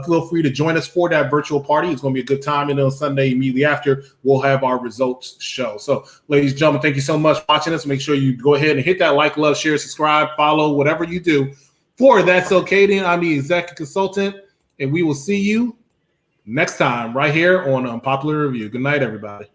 Speaker 2: Feel free to join us for that virtual party. It's going to be a good time. And on Sunday, immediately after, we'll have our results show. So, ladies and gentlemen, thank you so much for watching us. Make sure you go ahead and hit that like, love, share, subscribe, follow, whatever you do. For That's Okay, then I'm the executive consultant, and we will see you next time right here on Unpopular Review. Good night, everybody.